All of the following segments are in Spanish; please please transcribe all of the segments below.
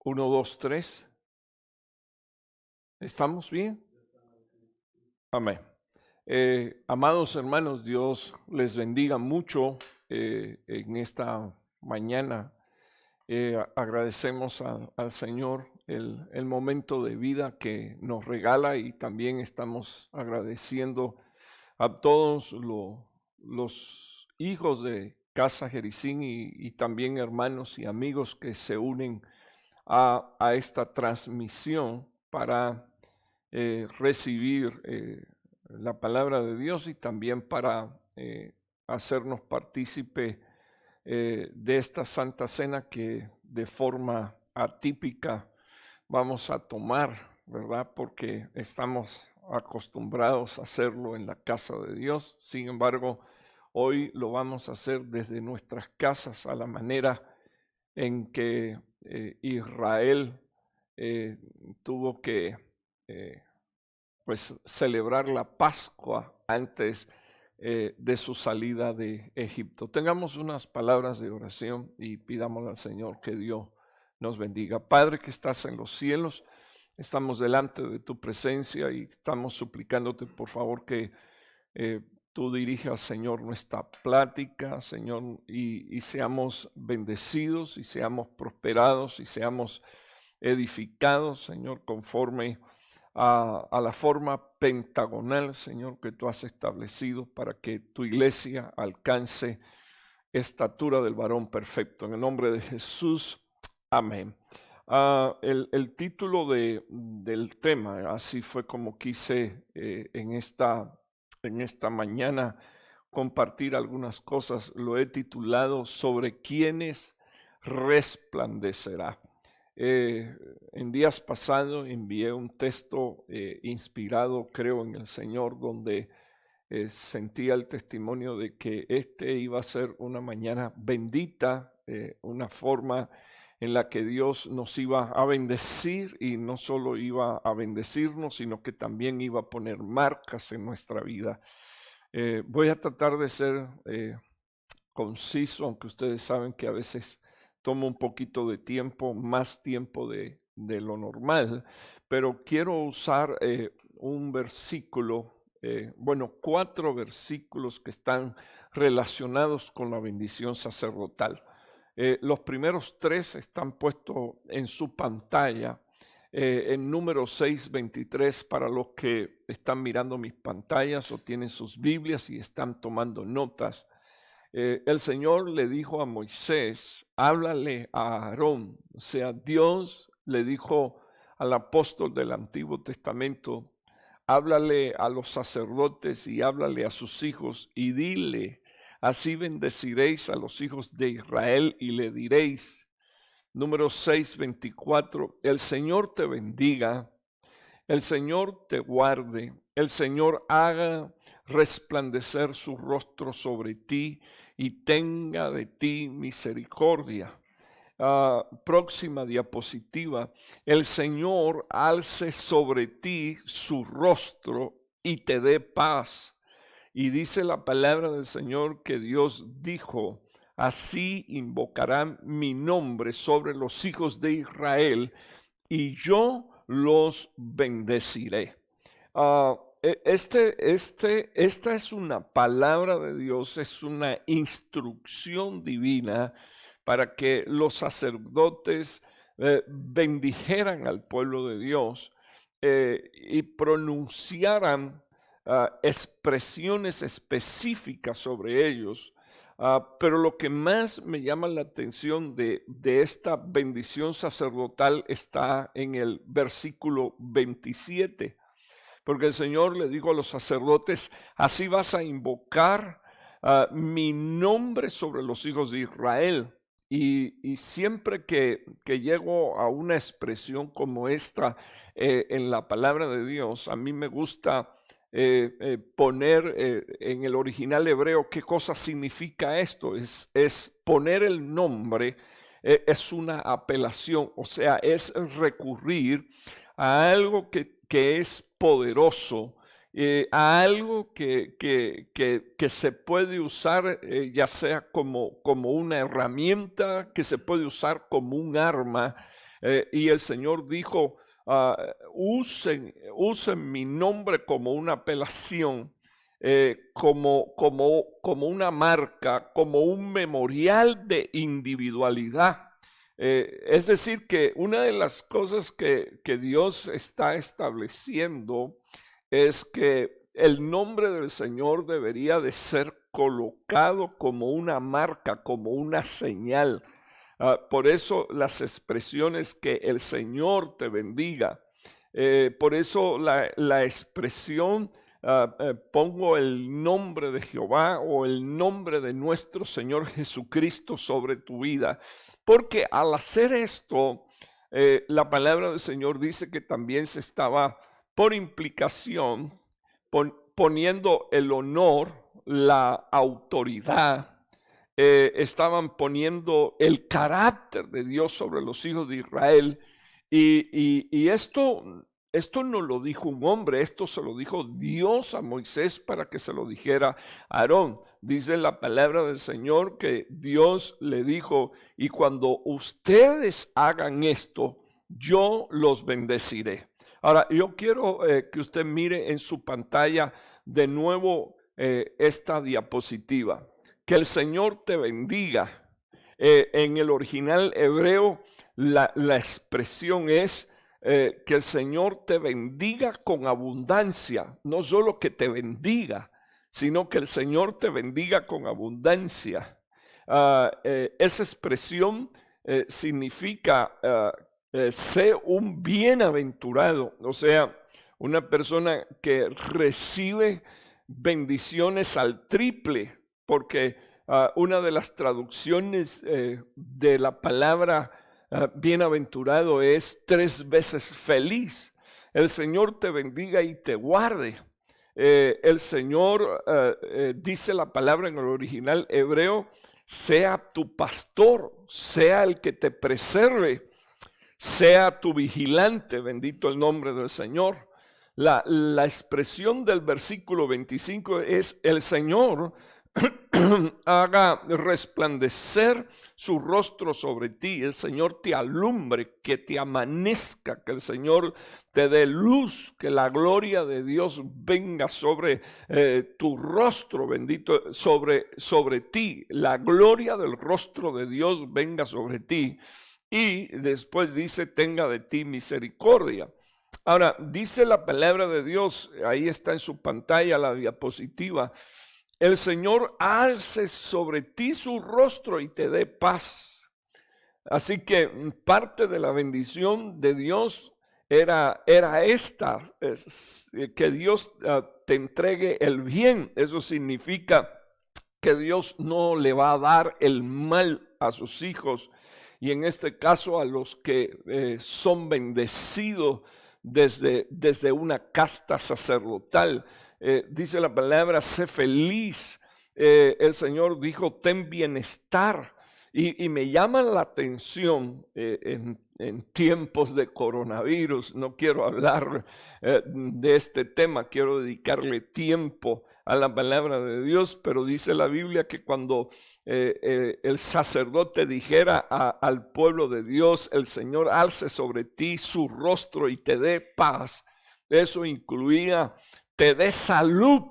Uno, dos, tres. ¿Estamos bien? Amén. Amados hermanos, Dios les bendiga mucho en esta mañana. Agradecemos al Señor el momento de vida que nos regala y también estamos agradeciendo a todos los hijos de Casa Jericín y también hermanos y amigos que se unen a esta transmisión para recibir la palabra de Dios y también para hacernos partícipe de esta Santa Cena que de forma atípica vamos a tomar, ¿verdad? Porque estamos acostumbrados a hacerlo en la casa de Dios. Sin embargo, hoy lo vamos a hacer desde nuestras casas a la manera en que Israel tuvo que pues celebrar la Pascua antes de su salida de Egipto. Tengamos unas palabras de oración y pidamos al Señor que Dios nos bendiga. Padre que estás en los cielos, estamos delante de tu presencia y estamos suplicándote por favor que tú dirijas, Señor, nuestra plática, Señor, y seamos bendecidos y seamos prosperados y seamos edificados, Señor, conforme a la forma pentagonal, Señor, que tú has establecido para que tu iglesia alcance estatura del varón perfecto. En el nombre de Jesús, amén. El título del tema, así fue como quise en esta mañana compartir algunas cosas, lo he titulado sobre quiénes resplandecerá. En días pasados envié un texto inspirado, creo, en el Señor, donde sentía el testimonio de que este iba a ser una mañana bendita, una forma en la que Dios nos iba a bendecir y no solo iba a bendecirnos, sino que también iba a poner marcas en nuestra vida. Voy a tratar de ser conciso, aunque ustedes saben que a veces toma un poquito de tiempo, más tiempo de lo normal, pero quiero usar un versículo, bueno, 4 versículos que están relacionados con la bendición sacerdotal. Los primeros 3 están puestos en su pantalla, en número 6:23 para los que están mirando mis pantallas o tienen sus Biblias y están tomando notas. El Señor le dijo a Moisés, háblale a Aarón, o sea, Dios le dijo al apóstol del Antiguo Testamento, háblale a los sacerdotes y háblale a sus hijos y dile, así bendeciréis a los hijos de Israel y le diréis, número 6:24, el Señor te bendiga, el Señor te guarde, el Señor haga resplandecer su rostro sobre ti y tenga de ti misericordia. Próxima diapositiva. El Señor alce sobre ti su rostro y te dé paz. Y dice la palabra del Señor que Dios dijo, así invocarán mi nombre sobre los hijos de Israel y yo los bendeciré. Esta es una palabra de Dios, es una instrucción divina para que los sacerdotes bendijeran al pueblo de Dios y pronunciaran expresiones específicas sobre ellos. Pero lo que más me llama la atención de esta bendición sacerdotal está en el versículo 27, porque el Señor le dijo a los sacerdotes, así vas a invocar mi nombre sobre los hijos de Israel. Y siempre que llego a una expresión como esta en la palabra de Dios, a mí me gusta poner en el original hebreo qué cosa significa esto. Es poner el nombre, es una apelación, o sea, es recurrir a algo que es poderoso, a algo que se puede usar ya sea como una herramienta, que se puede usar como un arma, y el Señor dijo, usen mi nombre como una apelación, como una marca, como un memorial de individualidad. Es decir, que una de las cosas que Dios está estableciendo es que el nombre del Señor debería de ser colocado como una marca, como una señal. Por eso las expresiones que el Señor te bendiga. Por eso la expresión pongo el nombre de Jehová o el nombre de nuestro Señor Jesucristo sobre tu vida. Porque al hacer esto, la palabra del Señor dice que también se estaba, por implicación, poniendo el honor, la autoridad, estaban poniendo el carácter de Dios sobre los hijos de Israel. Y esto no lo dijo un hombre, esto se lo dijo Dios a Moisés para que se lo dijera a Aarón. Dice la palabra del Señor que Dios le dijo, y cuando ustedes hagan esto, yo los bendeciré. Ahora, yo quiero que usted mire en su pantalla de nuevo esta diapositiva. Que el Señor te bendiga. En el original hebreo, la expresión es que el Señor te bendiga con abundancia. No solo que te bendiga, sino que el Señor te bendiga con abundancia. Esa expresión significa sé un bienaventurado, o sea, una persona que recibe bendiciones al triple, porque una de las traducciones de la palabra bienaventurado es 3 veces feliz. El Señor te bendiga y te guarde. El Señor, dice la palabra en el original hebreo, sea tu pastor, sea el que te preserve, sea tu vigilante, bendito el nombre del Señor. La expresión del versículo 25 es: el Señor haga resplandecer su rostro sobre ti, el Señor te alumbre, que te amanezca, que el Señor te dé luz, que la gloria de Dios venga sobre tu rostro, bendito, sobre ti, la gloria del rostro de Dios venga sobre ti. Y después dice, tenga de ti misericordia. Ahora, dice la palabra de Dios, ahí está en su pantalla la diapositiva, el Señor alce sobre ti su rostro y te dé paz. Así que parte de la bendición de Dios era esta, que Dios te entregue el bien. Eso significa que Dios no le va a dar el mal a sus hijos, y en este caso a los que son bendecidos desde una casta sacerdotal. Dice la palabra, sé feliz. El Señor dijo, ten bienestar. Y me llama la atención en tiempos de coronavirus. No quiero hablar de este tema, quiero dedicarle tiempo a la palabra de Dios, pero dice la Biblia que cuando el sacerdote dijera al pueblo de Dios, el Señor alce sobre ti su rostro y te dé paz, eso incluía te dé salud,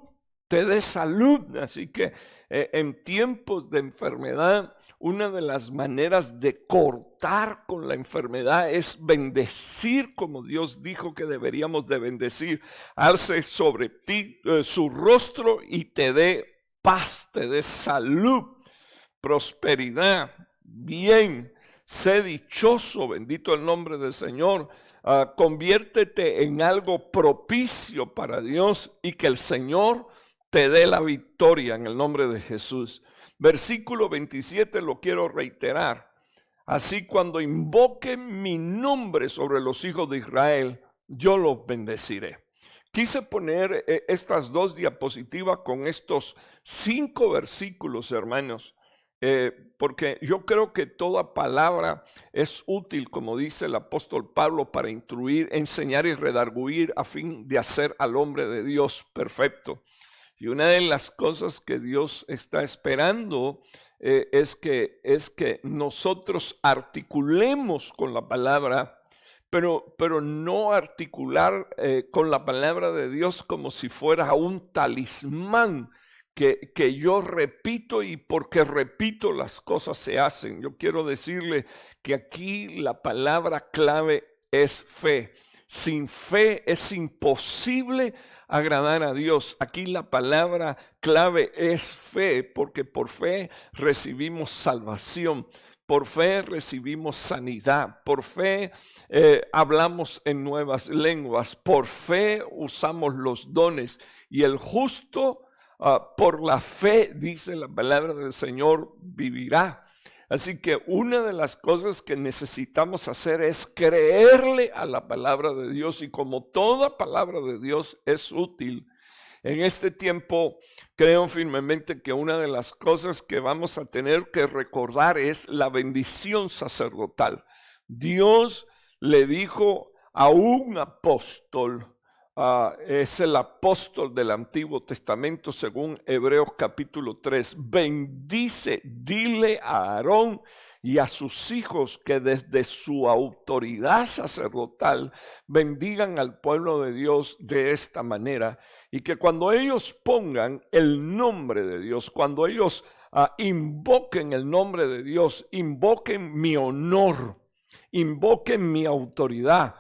te dé salud. Así que en tiempos de enfermedad, una de las maneras de cortar con la enfermedad es bendecir como Dios dijo que deberíamos de bendecir. Alce sobre ti su rostro y te dé paz, te dé salud, prosperidad, bien. Sé dichoso, bendito el nombre del Señor. Conviértete en algo propicio para Dios y que el Señor te dé la victoria en el nombre de Jesús. Versículo 27 lo quiero reiterar. Así cuando invoquen mi nombre sobre los hijos de Israel, yo los bendeciré. Quise poner estas 2 diapositivas con estos 5 versículos, hermanos, porque yo creo que toda palabra es útil, como dice el apóstol Pablo, para instruir, enseñar y redarguir a fin de hacer al hombre de Dios perfecto. Y una de las cosas que Dios está esperando es que nosotros articulemos con la palabra, pero no articular con la palabra de Dios como si fuera un talismán que yo repito y porque repito las cosas se hacen. Yo quiero decirle que aquí la palabra clave es fe. Sin fe es imposible agradar a Dios. Aquí la palabra clave es fe, porque por fe recibimos salvación. Por fe recibimos sanidad, por fe hablamos en nuevas lenguas, por fe usamos los dones y el justo por la fe, dice la palabra del Señor, vivirá. Así que una de las cosas que necesitamos hacer es creerle a la palabra de Dios y como toda palabra de Dios es útil, en este tiempo creo firmemente que una de las cosas que vamos a tener que recordar es la bendición sacerdotal. Dios le dijo a un apóstol, es el apóstol del Antiguo Testamento según Hebreos capítulo 3, bendice, dile a Aarón y a sus hijos que desde su autoridad sacerdotal bendigan al pueblo de Dios de esta manera y que cuando ellos pongan el nombre de Dios, cuando ellos invoquen el nombre de Dios, invoquen mi honor, invoquen mi autoridad.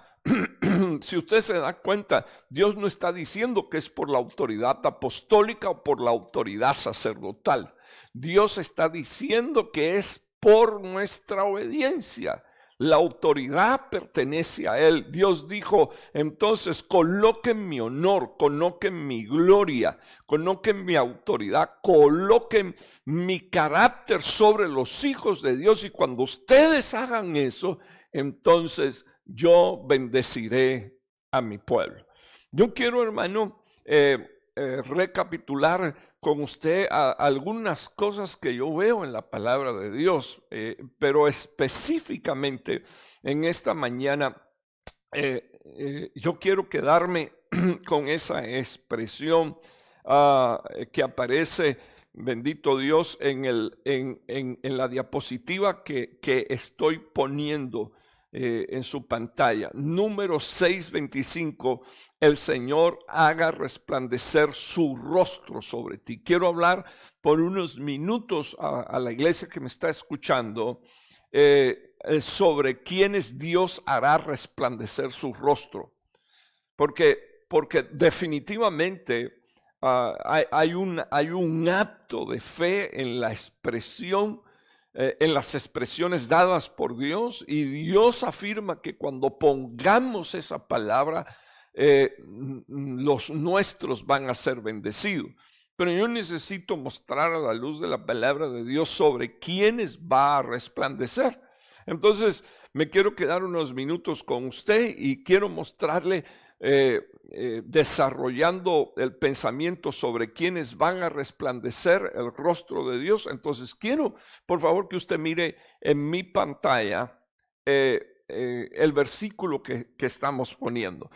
Si usted se da cuenta, Dios no está diciendo que es por la autoridad apostólica o por la autoridad sacerdotal. Dios está diciendo que es por nuestra obediencia. La autoridad pertenece a Él. Dios dijo, entonces coloquen mi honor, coloquen mi gloria, coloquen mi autoridad, coloquen mi carácter sobre los hijos de Dios. Y cuando ustedes hagan eso, entonces yo bendeciré a mi pueblo. Yo quiero, hermano, recapitular con usted algunas cosas que yo veo en la palabra de Dios, pero específicamente en esta mañana yo quiero quedarme con esa expresión que aparece, bendito Dios, en la diapositiva que estoy poniendo en su pantalla. Número 6:25, el Señor haga resplandecer su rostro sobre ti. Quiero hablar por unos minutos a la iglesia que me está escuchando sobre quiénes Dios hará resplandecer su rostro. Porque definitivamente hay un acto de fe en la expresión, en las expresiones dadas por Dios, y Dios afirma que cuando pongamos esa palabra, los nuestros van a ser bendecidos. Pero yo necesito mostrar a la luz de la palabra de Dios sobre quiénes va a resplandecer. Entonces me quiero quedar unos minutos con usted y quiero mostrarle desarrollando el pensamiento sobre quienes van a resplandecer el rostro de Dios. Entonces quiero, por favor, que usted mire en mi pantalla el versículo que estamos poniendo.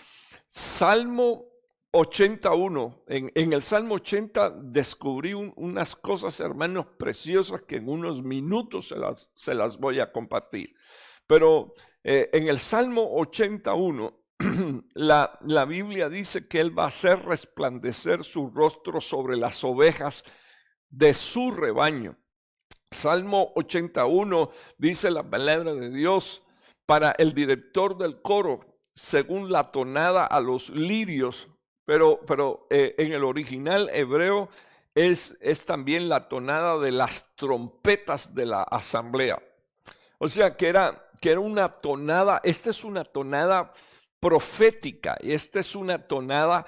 Salmo 81. En el Salmo 80 descubrí unas cosas, hermanos, preciosas que en unos minutos se las voy a compartir. Pero en el Salmo 81, la Biblia dice que Él va a hacer resplandecer su rostro sobre las ovejas de su rebaño. Salmo 81 dice la palabra de Dios para el director del coro, según la tonada a los lirios, pero en el original hebreo es también la tonada de las trompetas de la asamblea. O sea que era una tonada, esta es una tonada profética, y esta es una tonada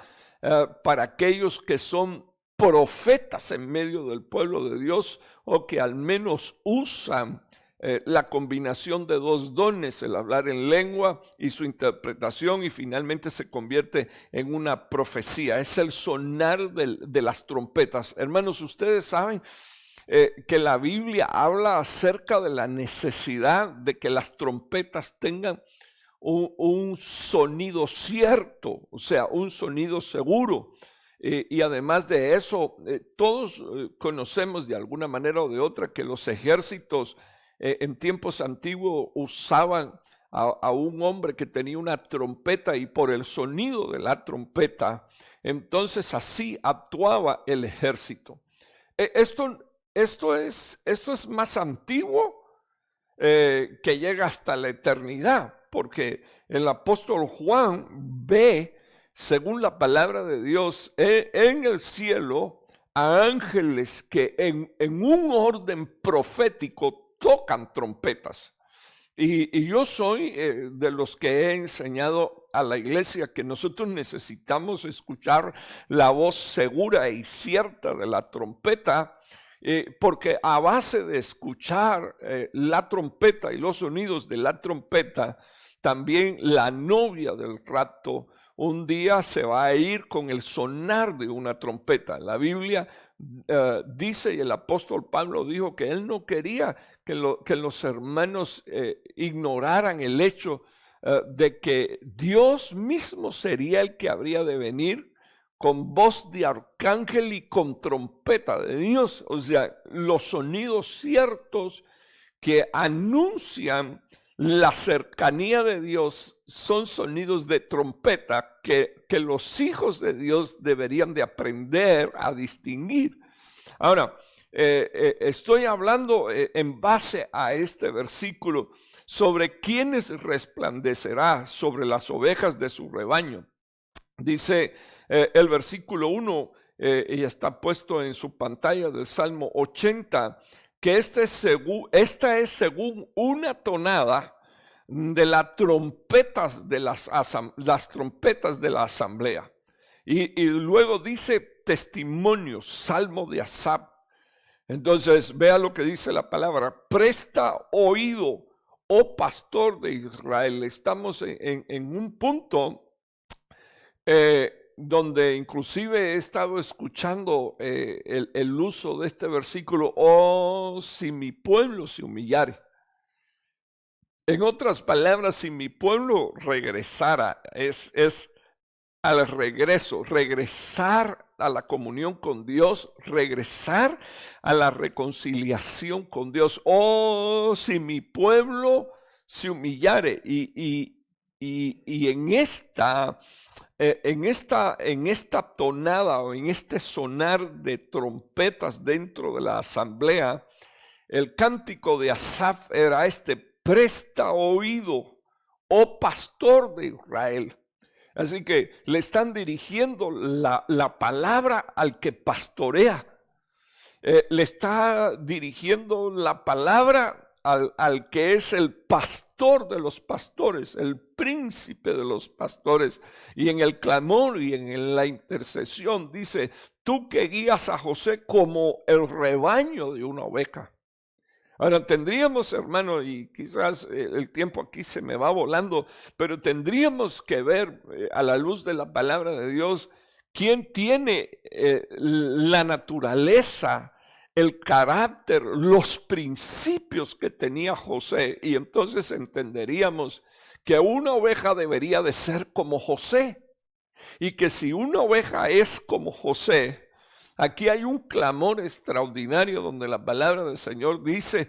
para aquellos que son profetas en medio del pueblo de Dios, o que al menos usan la combinación de dos dones, el hablar en lengua y su interpretación, y finalmente se convierte en una profecía. Es el sonar de las trompetas. Hermanos, ustedes saben que la Biblia habla acerca de la necesidad de que las trompetas tengan un sonido cierto, o sea, un sonido seguro. Y además de eso, todos conocemos de alguna manera o de otra que los ejércitos en tiempos antiguos usaban a un hombre que tenía una trompeta, y por el sonido de la trompeta, entonces así actuaba el ejército. Esto es más antiguo que llega hasta la eternidad, porque el apóstol Juan ve, según la palabra de Dios, en el cielo a ángeles que en un orden profético tocan trompetas. Y yo soy de los que he enseñado a la iglesia que nosotros necesitamos escuchar la voz segura y cierta de la trompeta, porque a base de escuchar la trompeta y los sonidos de la trompeta, también la novia del rapto un día se va a ir con el sonar de una trompeta. La Biblia dice, y el apóstol Pablo dijo, que él no quería que los hermanos ignoraran el hecho de que Dios mismo sería el que habría de venir con voz de arcángel y con trompeta de Dios. O sea, los sonidos ciertos que anuncian la cercanía de Dios son sonidos de trompeta que los hijos de Dios deberían de aprender a distinguir. Ahora, estoy hablando en base a este versículo sobre quiénes resplandecerá sobre las ovejas de su rebaño. Dice el versículo 1, y está puesto en su pantalla del Salmo 80, que esta es según una tonada de las trompetas de las trompetas de la asamblea. Y luego dice testimonio, Salmo de Asaf. Entonces, vea lo que dice la palabra: presta oído, oh pastor de Israel. Estamos en un punto donde inclusive he estado escuchando el uso de este versículo: oh, si mi pueblo se humillare. En otras palabras, si mi pueblo regresara, es al regreso, regresar a la comunión con Dios, regresar a la reconciliación con Dios. Oh, si mi pueblo se humillare. Y en esta tonada o en este sonar de trompetas dentro de la asamblea, el cántico de Asaf era presta oído, oh pastor de Israel. Así que le están dirigiendo la palabra al que pastorea. Le está dirigiendo la palabra al que es el pastor de los pastores, el príncipe de los pastores. Y en el clamor y en la intercesión dice: tú que guías a José como el rebaño de una oveja. Ahora tendríamos, hermano, y quizás el tiempo aquí se me va volando, pero tendríamos que ver a la luz de la palabra de Dios quién tiene la naturaleza, el carácter, los principios que tenía José, y entonces entenderíamos que una oveja debería de ser como José, y que si una oveja es como José, aquí hay un clamor extraordinario donde la palabra del Señor dice: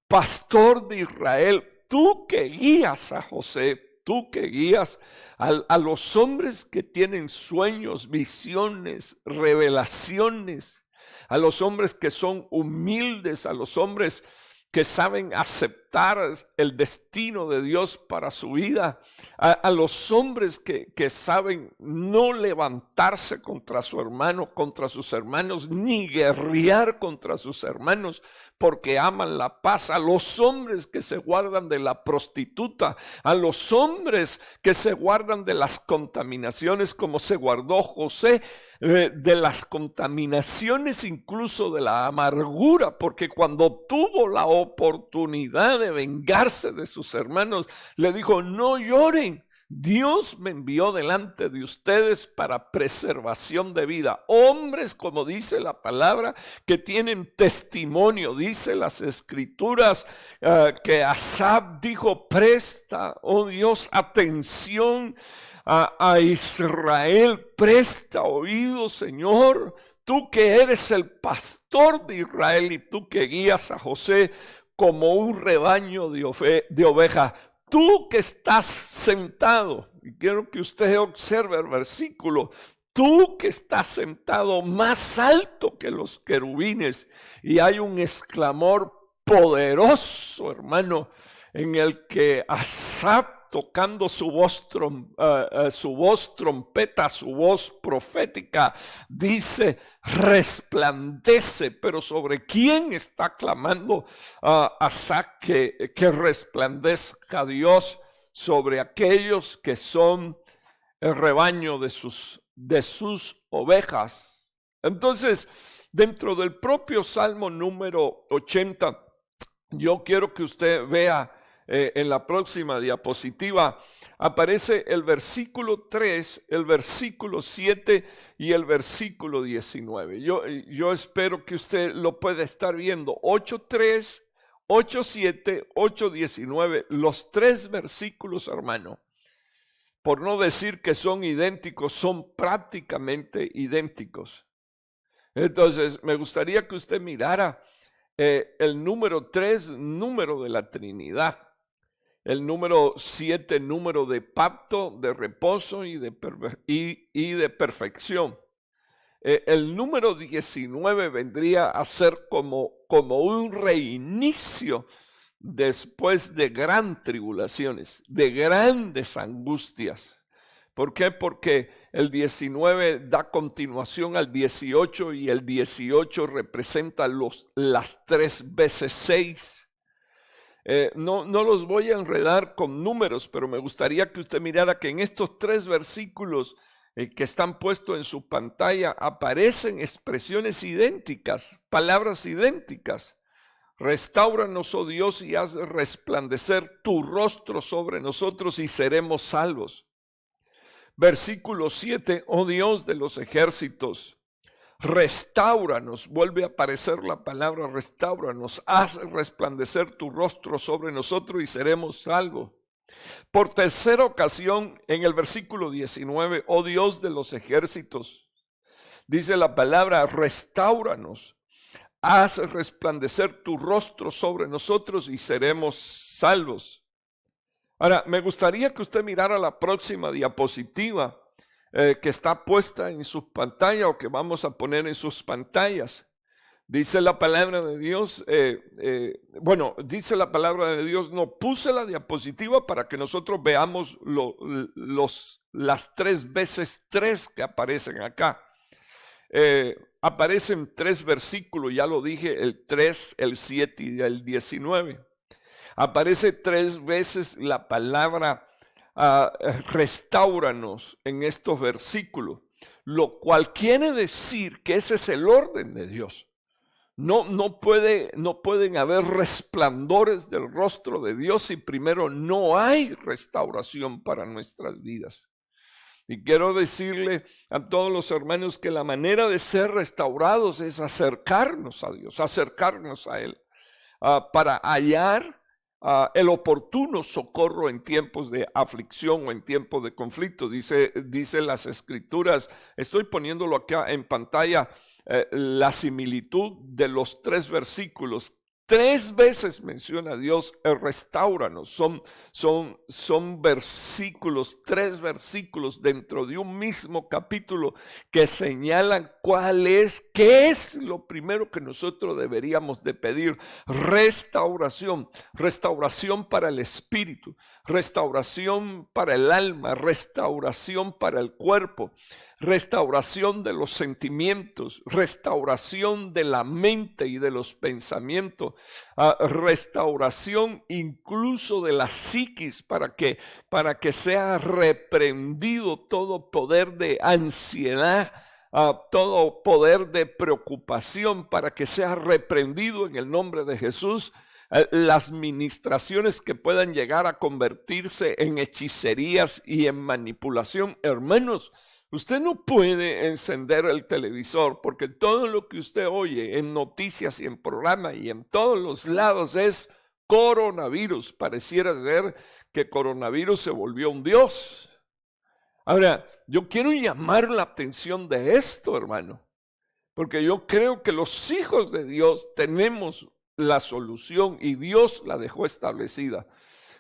pastor de Israel, tú que guías a José, tú que guías a los hombres que tienen sueños, visiones, revelaciones, a los hombres que son humildes, a los hombres que saben aceptar el destino de Dios para su vida, a los hombres que saben no levantarse contra su hermano, contra sus hermanos, ni guerrear contra sus hermanos, porque aman la paz, a los hombres que se guardan de la prostituta, a los hombres que se guardan de las contaminaciones como se guardó José, de las contaminaciones, incluso de la amargura, porque cuando tuvo la oportunidad de vengarse de sus hermanos, le dijo: no lloren, Dios me envió delante de ustedes para preservación de vida. Hombres, como dice la palabra, que tienen testimonio. Dice las escrituras que Asaf dijo: presta, oh Dios, atención a Israel. Presta oído, Señor. Tú que eres el pastor de Israel y tú que guías a José como un rebaño de ovejas. Tú que estás sentado, y quiero que usted observe el versículo, tú que estás sentado más alto que los querubines, y hay un exclamor poderoso, hermano, en el que Asaf, tocando su voz trompeta, su voz profética, dice: resplandece. Pero ¿sobre quién está clamando Asaf que resplandezca Dios? Sobre aquellos que son el rebaño de sus ovejas. Entonces, dentro del propio Salmo número 80, yo quiero que usted vea en la próxima diapositiva, aparece el versículo 3, el versículo 7 y el versículo 19. Yo espero que usted lo pueda estar viendo. 8.3, 8.7, 8.19, los tres versículos, hermano. Por no decir que son idénticos, son prácticamente idénticos. Entonces, me gustaría que usted mirara el número 3, número de la Trinidad. El número 7, número de pacto, de reposo y de perfección. El número 19 vendría a ser como un reinicio después de gran tribulaciones, de grandes angustias. ¿Por qué? Porque el 19 da continuación al 18 y el 18 representa las 3 veces 6. No los voy a enredar con números, pero me gustaría que usted mirara que en estos 3 versículos que están puestos en su pantalla aparecen expresiones idénticas, palabras idénticas. Restáuranos, oh Dios, y haz resplandecer tu rostro sobre nosotros y seremos salvos. Versículo 7, oh Dios de los ejércitos, restáuranos, vuelve a aparecer la palabra restáuranos, haz resplandecer tu rostro sobre nosotros y seremos salvos. Por tercera ocasión, en el versículo 19, oh Dios de los ejércitos, dice la palabra restáuranos, haz resplandecer tu rostro sobre nosotros y seremos salvos. Ahora, me gustaría que usted mirara la próxima diapositiva que está puesta en su pantalla o que vamos a poner en sus pantallas. Dice la palabra de Dios, dice la palabra de Dios, no puse la diapositiva para que nosotros veamos las 3 veces 3 que aparecen acá. Aparecen 3 versículos, ya lo dije, el 3, el 7 y el 19. Aparece 3 veces la palabra restáuranos en estos versículos, lo cual quiere decir que ese es el orden de Dios. No pueden haber resplandores del rostro de Dios si primero no hay restauración para nuestras vidas. Y quiero decirle a todos los hermanos que la manera de ser restaurados es acercarnos a Dios, acercarnos a Él, para hallar el oportuno socorro en tiempos de aflicción o en tiempos de conflicto. Dice las escrituras, estoy poniéndolo acá en pantalla, la similitud de los 3 versículos. 3 veces menciona Dios el restáuranos. Son versículos, 3 versículos dentro de un mismo capítulo que señalan qué es lo primero que nosotros deberíamos de pedir. Restauración para el espíritu, restauración para el alma, restauración para el cuerpo, restauración de los sentimientos, restauración de la mente y de los pensamientos, restauración incluso de la psiquis para que sea reprendido todo poder de ansiedad, todo poder de preocupación, para que sea reprendido en el nombre de Jesús. las ministraciones que puedan llegar a convertirse en hechicerías y en manipulación. Hermanos, usted no puede encender el televisor porque todo lo que usted oye en noticias y en programas y en todos los lados es coronavirus. Pareciera ser que coronavirus se volvió un dios. Ahora, yo quiero llamar la atención de esto, hermano, porque yo creo que los hijos de Dios tenemos la solución y Dios la dejó establecida.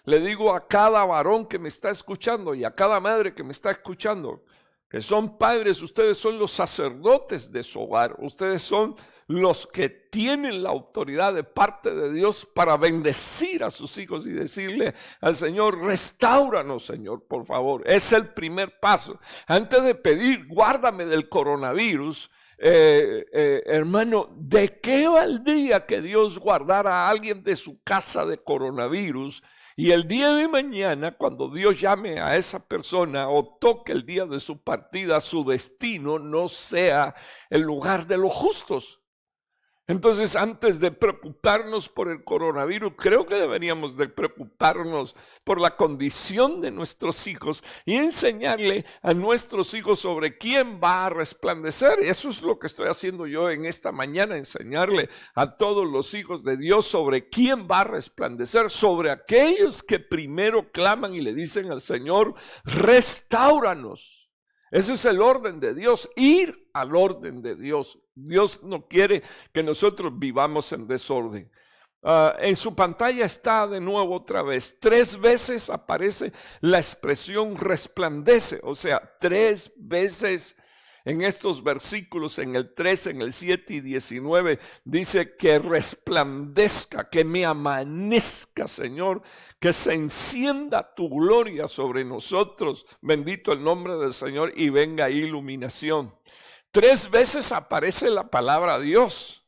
Le digo a cada varón que me está escuchando y a cada madre que me está escuchando, que son padres, ustedes son los sacerdotes de su hogar, ustedes son los que tienen la autoridad de parte de Dios para bendecir a sus hijos y decirle al Señor, restáuranos, Señor, por favor. Es el primer paso. Antes de pedir, guárdame del coronavirus, hermano, ¿de qué valdría que Dios guardara a alguien de su casa de coronavirus? Y el día de mañana, cuando Dios llame a esa persona o toque el día de su partida, su destino no sea el lugar de los justos. Entonces, antes de preocuparnos por el coronavirus, creo que deberíamos de preocuparnos por la condición de nuestros hijos y enseñarle a nuestros hijos sobre quién va a resplandecer. Eso es lo que estoy haciendo yo en esta mañana, enseñarle a todos los hijos de Dios sobre quién va a resplandecer, sobre aquellos que primero claman y le dicen al Señor, restáuranos. Ese es el orden de Dios, ir al orden de Dios. Dios no quiere que nosotros vivamos en desorden. En su pantalla está de nuevo otra vez. 3 veces aparece la expresión resplandece, o sea, 3 veces en estos versículos, en el 13, en el 7 y 19, dice que resplandezca, que me amanezca, Señor, que se encienda tu gloria sobre nosotros. Bendito el nombre del Señor y venga iluminación. 3 veces aparece la palabra Dios,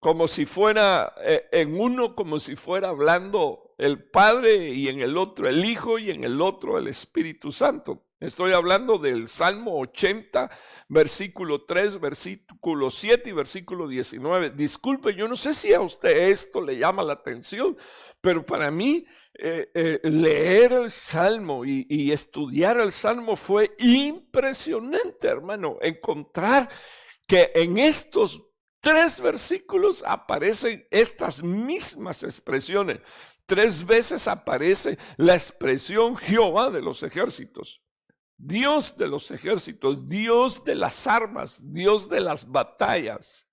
como si fuera en uno, como si fuera hablando el Padre y en el otro el Hijo y en el otro el Espíritu Santo. Estoy hablando del Salmo 80, versículo 3, versículo 7 y versículo 19. Disculpe, yo no sé si a usted esto le llama la atención, pero para mí leer el Salmo y estudiar el Salmo fue impresionante, hermano. Encontrar que en estos 3 versículos aparecen estas mismas expresiones. 3 veces aparece la expresión Jehová de los ejércitos. Dios de los ejércitos, Dios de las armas, Dios de las batallas,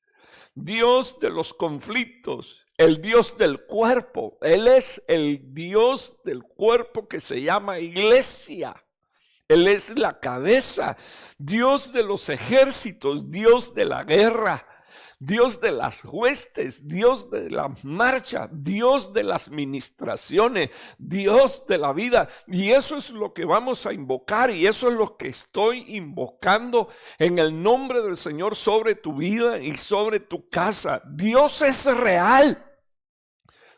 Dios de los conflictos, el Dios del cuerpo. Él es el Dios del cuerpo que se llama iglesia. Él es la cabeza, Dios de los ejércitos, Dios de la guerra, Dios de las huestes, Dios de la marcha, Dios de las ministraciones, Dios de la vida. Y eso es lo que vamos a invocar y eso es lo que estoy invocando en el nombre del Señor sobre tu vida y sobre tu casa. Dios es real.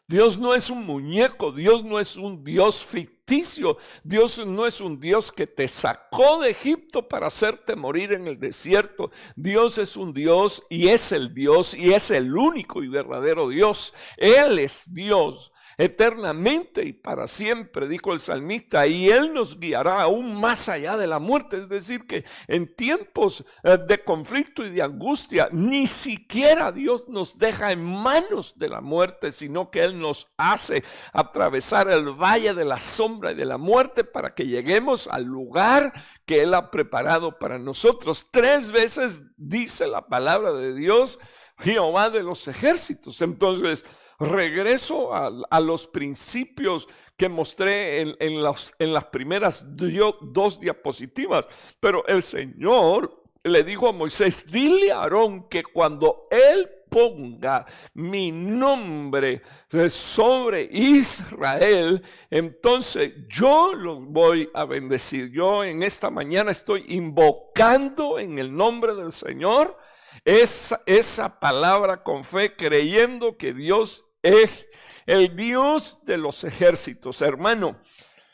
Dios no es un muñeco, Dios no es un Dios ficticio, Dios no es un Dios que te sacó de Egipto para hacerte morir en el desierto. Dios es un Dios y es el único y verdadero Dios. Él es Dios eternamente y para siempre, dijo el salmista, y Él nos guiará aún más allá de la muerte. Es decir, que en tiempos de conflicto y de angustia, ni siquiera Dios nos deja en manos de la muerte, sino que Él nos hace atravesar el valle de la sombra y de la muerte para que lleguemos al lugar que Él ha preparado para nosotros. 3 veces dice la palabra de Dios, Jehová de los ejércitos. Entonces, regreso a los principios que mostré en las primeras 2 diapositivas. Pero el Señor le dijo a Moisés, dile a Aarón que cuando él ponga mi nombre sobre Israel, entonces yo los voy a bendecir. Yo en esta mañana estoy invocando en el nombre del Señor esa palabra con fe, creyendo que Dios es el Dios de los ejércitos. Hermano,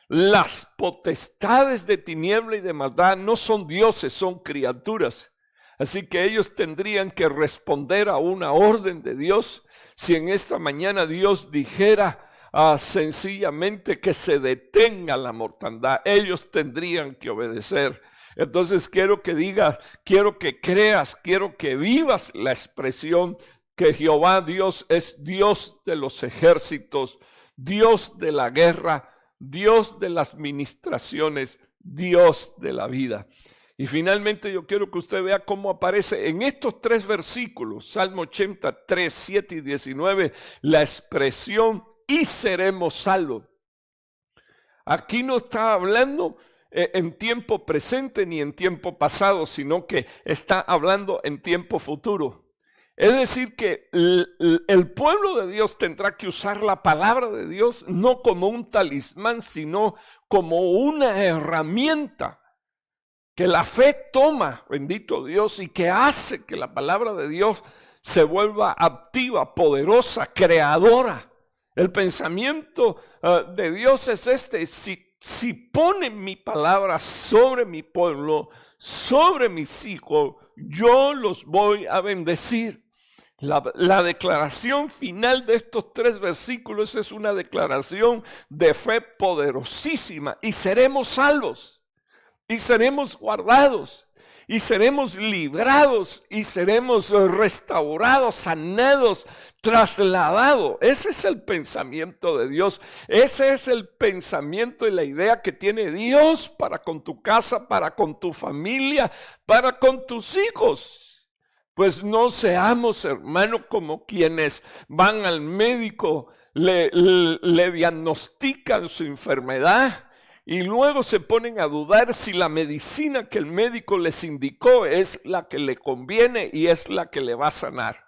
las potestades de tiniebla y de maldad no son dioses, son criaturas. Así que ellos tendrían que responder a una orden de Dios. Si en esta mañana Dios dijera sencillamente que se detenga la mortandad, ellos tendrían que obedecer. Entonces quiero que digas, quiero que creas, quiero que vivas la expresión que Jehová Dios es Dios de los ejércitos, Dios de la guerra, Dios de las ministraciones, Dios de la vida. Y finalmente yo quiero que usted vea cómo aparece en estos 3 versículos, Salmo 83, 7 y 19, la expresión y seremos salvos. Aquí no está hablando en tiempo presente ni en tiempo pasado, sino que está hablando en tiempo futuro. Es decir que el pueblo de Dios tendrá que usar la palabra de Dios no como un talismán, sino como una herramienta que la fe toma, bendito Dios, y que hace que la palabra de Dios se vuelva activa, poderosa, creadora. El pensamiento de Dios es este: si ponen mi palabra sobre mi pueblo, sobre mis hijos, yo los voy a bendecir. La declaración final de estos 3 versículos es una declaración de fe poderosísima, y seremos salvos. Y seremos guardados, y seremos librados, y seremos restaurados, sanados, trasladados. Ese es el pensamiento de Dios. Ese es el pensamiento y la idea que tiene Dios para con tu casa, para con tu familia, para con tus hijos. Pues no seamos, hermanos, como quienes van al médico, le diagnostican su enfermedad y luego se ponen a dudar si la medicina que el médico les indicó es la que le conviene y es la que le va a sanar.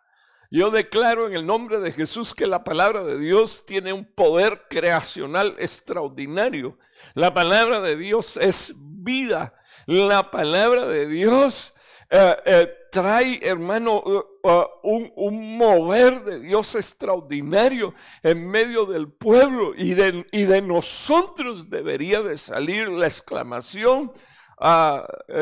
Yo declaro en el nombre de Jesús que la palabra de Dios tiene un poder creacional extraordinario. La palabra de Dios es vida. La palabra de Dios trae, hermano, un mover de Dios extraordinario en medio del pueblo, y de nosotros debería de salir la exclamación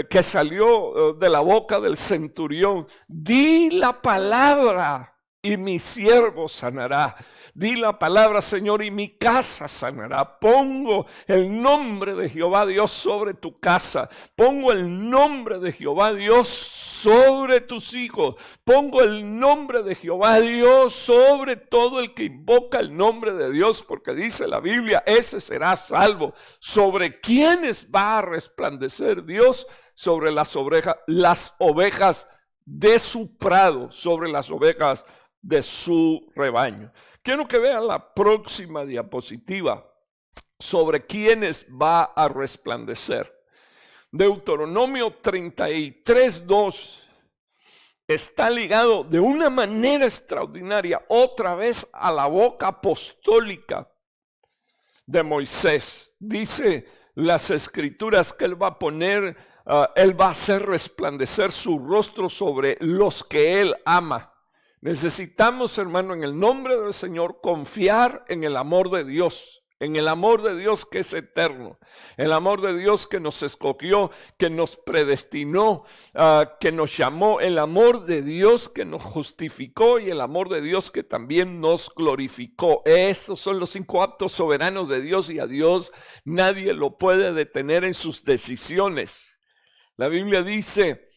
que salió de la boca del centurión: di la palabra y mi siervo sanará. Di la palabra, Señor, y mi casa sanará. Pongo el nombre de Jehová Dios sobre tu casa. Pongo el nombre de Jehová Dios sobre tus hijos. Pongo el nombre de Jehová Dios sobre todo el que invoca el nombre de Dios, porque dice la Biblia, ese será salvo. ¿Sobre quiénes va a resplandecer Dios? Sobre las ovejas de su prado, sobre las ovejas de su rebaño. Quiero que vean la próxima diapositiva sobre quiénes va a resplandecer. Deuteronomio 33:2 está ligado de una manera extraordinaria otra vez a la boca apostólica de Moisés. Dice las escrituras que él va a poner, él va a hacer resplandecer su rostro sobre los que él ama. Necesitamos, hermano, en el nombre del Señor, confiar en el amor de Dios, en el amor de Dios que es eterno, el amor de Dios que nos escogió, que nos predestinó, que nos llamó, el amor de Dios que nos justificó y el amor de Dios que también nos glorificó. Estos son los 5 actos soberanos de Dios, y a Dios nadie lo puede detener en sus decisiones. La Biblia dice,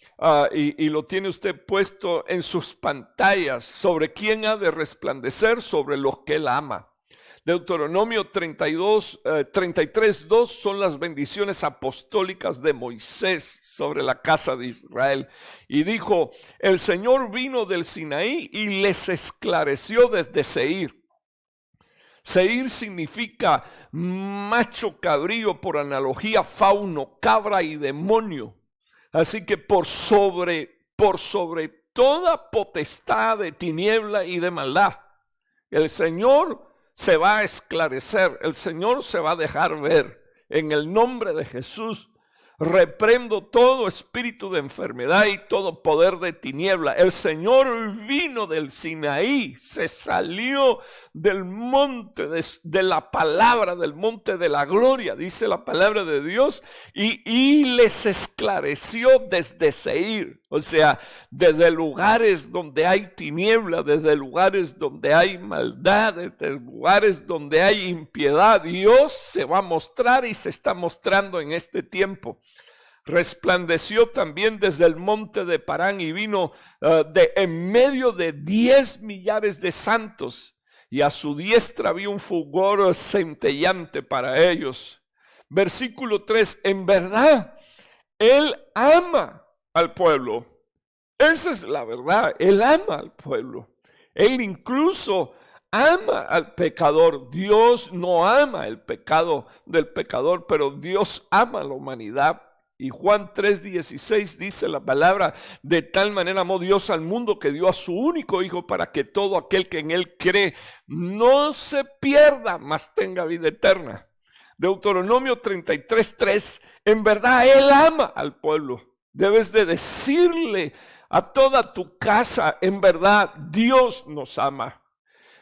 y lo tiene usted puesto en sus pantallas, sobre quién ha de resplandecer, sobre los que él ama. Deuteronomio 33:2 son las bendiciones apostólicas de Moisés sobre la casa de Israel. Y dijo: el Señor vino del Sinaí y les esclareció desde Seir. Seir significa macho cabrío, por analogía fauno, cabra y demonio. Así que por sobre toda potestad de tiniebla y de maldad, el Señor se va a esclarecer, el Señor se va a dejar ver. En el nombre de Jesús, reprendo todo espíritu de enfermedad y todo poder de tiniebla. El Señor vino del Sinaí, se salió del monte de la palabra, del monte de la gloria, dice la palabra de Dios, y les esclareció desde Seir. O sea, desde lugares donde hay tiniebla, desde lugares donde hay maldad, desde lugares donde hay impiedad, Dios se va a mostrar y se está mostrando en este tiempo. Resplandeció también desde el monte de Parán y vino en medio de 10 millares de santos, y a su diestra había un fulgor centellante para ellos. Versículo 3, en verdad, Él ama al pueblo. Esa es la verdad, Él ama al pueblo. Él incluso ama al pecador. Dios no ama el pecado del pecador, pero Dios ama a la humanidad. Y Juan 3:16 dice la palabra: de tal manera amó Dios al mundo que dio a su único Hijo para que todo aquel que en Él cree no se pierda, mas tenga vida eterna. Deuteronomio 33:3, en verdad Él ama al pueblo. Debes de decirle a toda tu casa, en verdad Dios nos ama.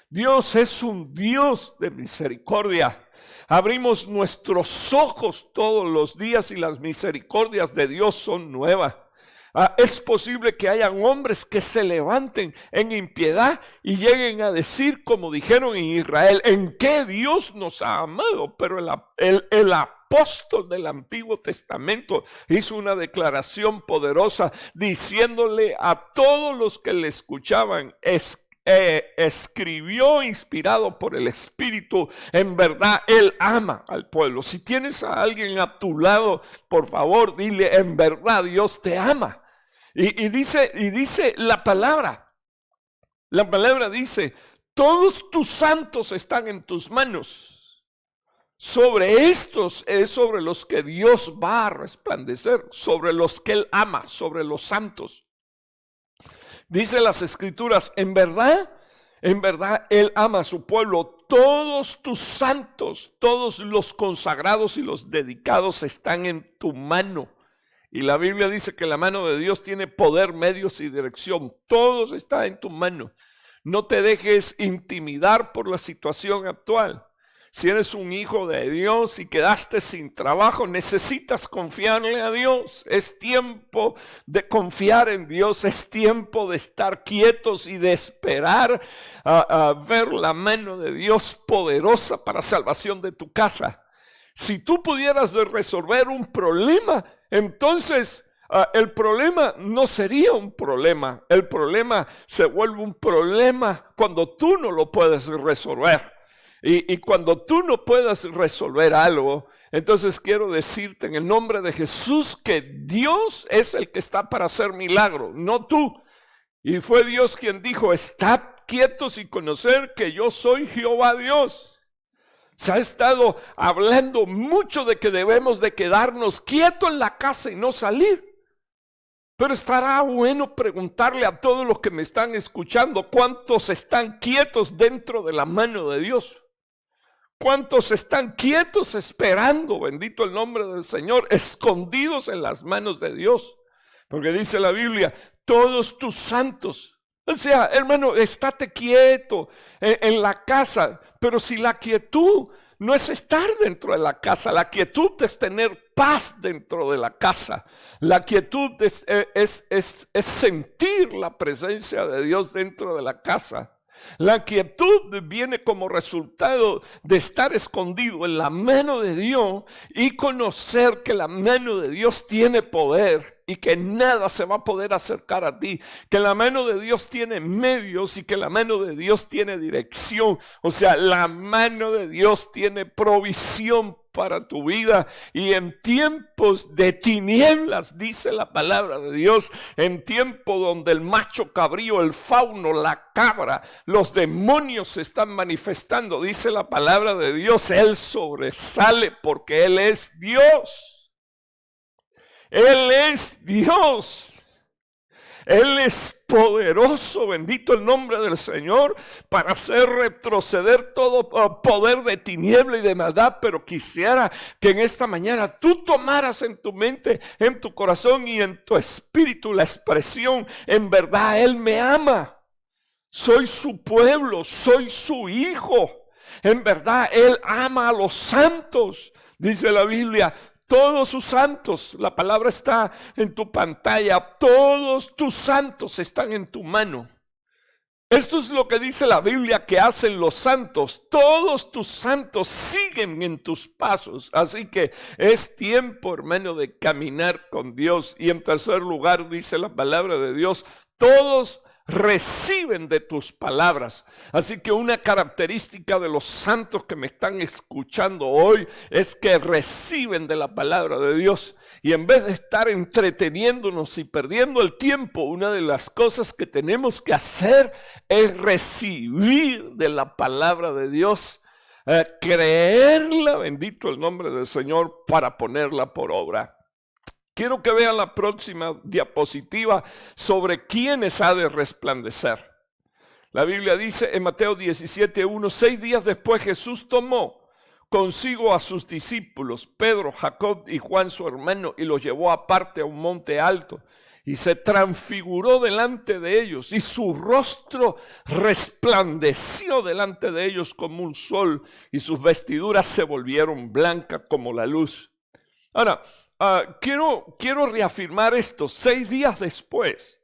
Dios es un Dios de misericordia. Abrimos nuestros ojos todos los días y las misericordias de Dios son nuevas. Es posible que hayan hombres que se levanten en impiedad y lleguen a decir, como dijeron en Israel, ¿en qué Dios nos ha amado? Pero el apóstol del Antiguo Testamento hizo una declaración poderosa diciéndole a todos los que le escuchaban, escribió inspirado por el Espíritu, en verdad Él ama al pueblo. Si tienes a alguien a tu lado, por favor dile, en verdad Dios te ama. Y dice la palabra dice, todos tus santos están en tus manos. Sobre estos es sobre los que Dios va a resplandecer, sobre los que Él ama, sobre los santos. Dice las Escrituras, en verdad Él ama a su pueblo. Todos tus santos, todos los consagrados y los dedicados están en tu mano. Y la Biblia dice que la mano de Dios tiene poder, medios y dirección. Todo está en tu mano. No te dejes intimidar por la situación actual. Si eres un hijo de Dios y quedaste sin trabajo, necesitas confiarle a Dios. Es tiempo de confiar en Dios, es tiempo de estar quietos y de esperar a ver la mano de Dios poderosa para salvación de tu casa. Si tú pudieras resolver un problema, entonces el problema no sería un problema. El problema se vuelve un problema cuando tú no lo puedes resolver. Y cuando tú no puedas resolver algo, entonces quiero decirte en el nombre de Jesús que Dios es el que está para hacer milagro, no tú. Y fue Dios quien dijo, estad quietos y conocer que yo soy Jehová Dios. Se ha estado hablando mucho de que debemos de quedarnos quietos en la casa y no salir. Pero estará bueno preguntarle a todos los que me están escuchando, ¿cuántos están quietos dentro de la mano de Dios? ¿Cuántos están quietos esperando, bendito el nombre del Señor, escondidos en las manos de Dios? Porque dice la Biblia, todos tus santos. O sea, hermano, estate quieto en la casa, pero si la quietud no es estar dentro de la casa, la quietud es tener paz dentro de la casa. La quietud es sentir la presencia de Dios dentro de la casa. La quietud viene como resultado de estar escondido en la mano de Dios y conocer que la mano de Dios tiene poder y que nada se va a poder acercar a ti, que la mano de Dios tiene medios y que la mano de Dios tiene dirección. O sea, la mano de Dios tiene provisión para tu vida. Y en tiempos de tinieblas, dice la palabra de Dios, en tiempo donde el macho cabrío, el fauno, la cabra, los demonios se están manifestando, dice la palabra de Dios, Él sobresale porque Él es Dios. Él es Dios. Él es poderoso, bendito el nombre del Señor, para hacer retroceder todo poder de tiniebla y de maldad. Pero quisiera que en esta mañana tú tomaras en tu mente, en tu corazón y en tu espíritu la expresión, en verdad Él me ama. Soy su pueblo, soy su hijo. En verdad Él ama a los santos. Dice la Biblia, todos sus santos. La palabra está en tu pantalla. Todos tus santos están en tu mano. Esto es lo que dice la Biblia que hacen los santos. Todos tus santos siguen en tus pasos. Así que es tiempo, hermano, de caminar con Dios. Y en tercer lugar, dice la palabra de Dios, todos reciben de tus palabras. Así que una característica de los santos que me están escuchando hoy es que reciben de la palabra de Dios. Y en vez de estar entreteniéndonos y perdiendo el tiempo, una de las cosas que tenemos que hacer es recibir de la palabra de Dios, creerla, bendito el nombre del Señor, para ponerla por obra. Quiero que vean la próxima diapositiva sobre quiénes ha de resplandecer. La Biblia dice en Mateo 17:1, 6 días después Jesús tomó consigo a sus discípulos, Pedro, Jacob y Juan su hermano, y los llevó aparte a un monte alto, y se transfiguró delante de ellos, y su rostro resplandeció delante de ellos como un sol, y sus vestiduras se volvieron blancas como la luz. Ahora, quiero reafirmar esto. 6 días después,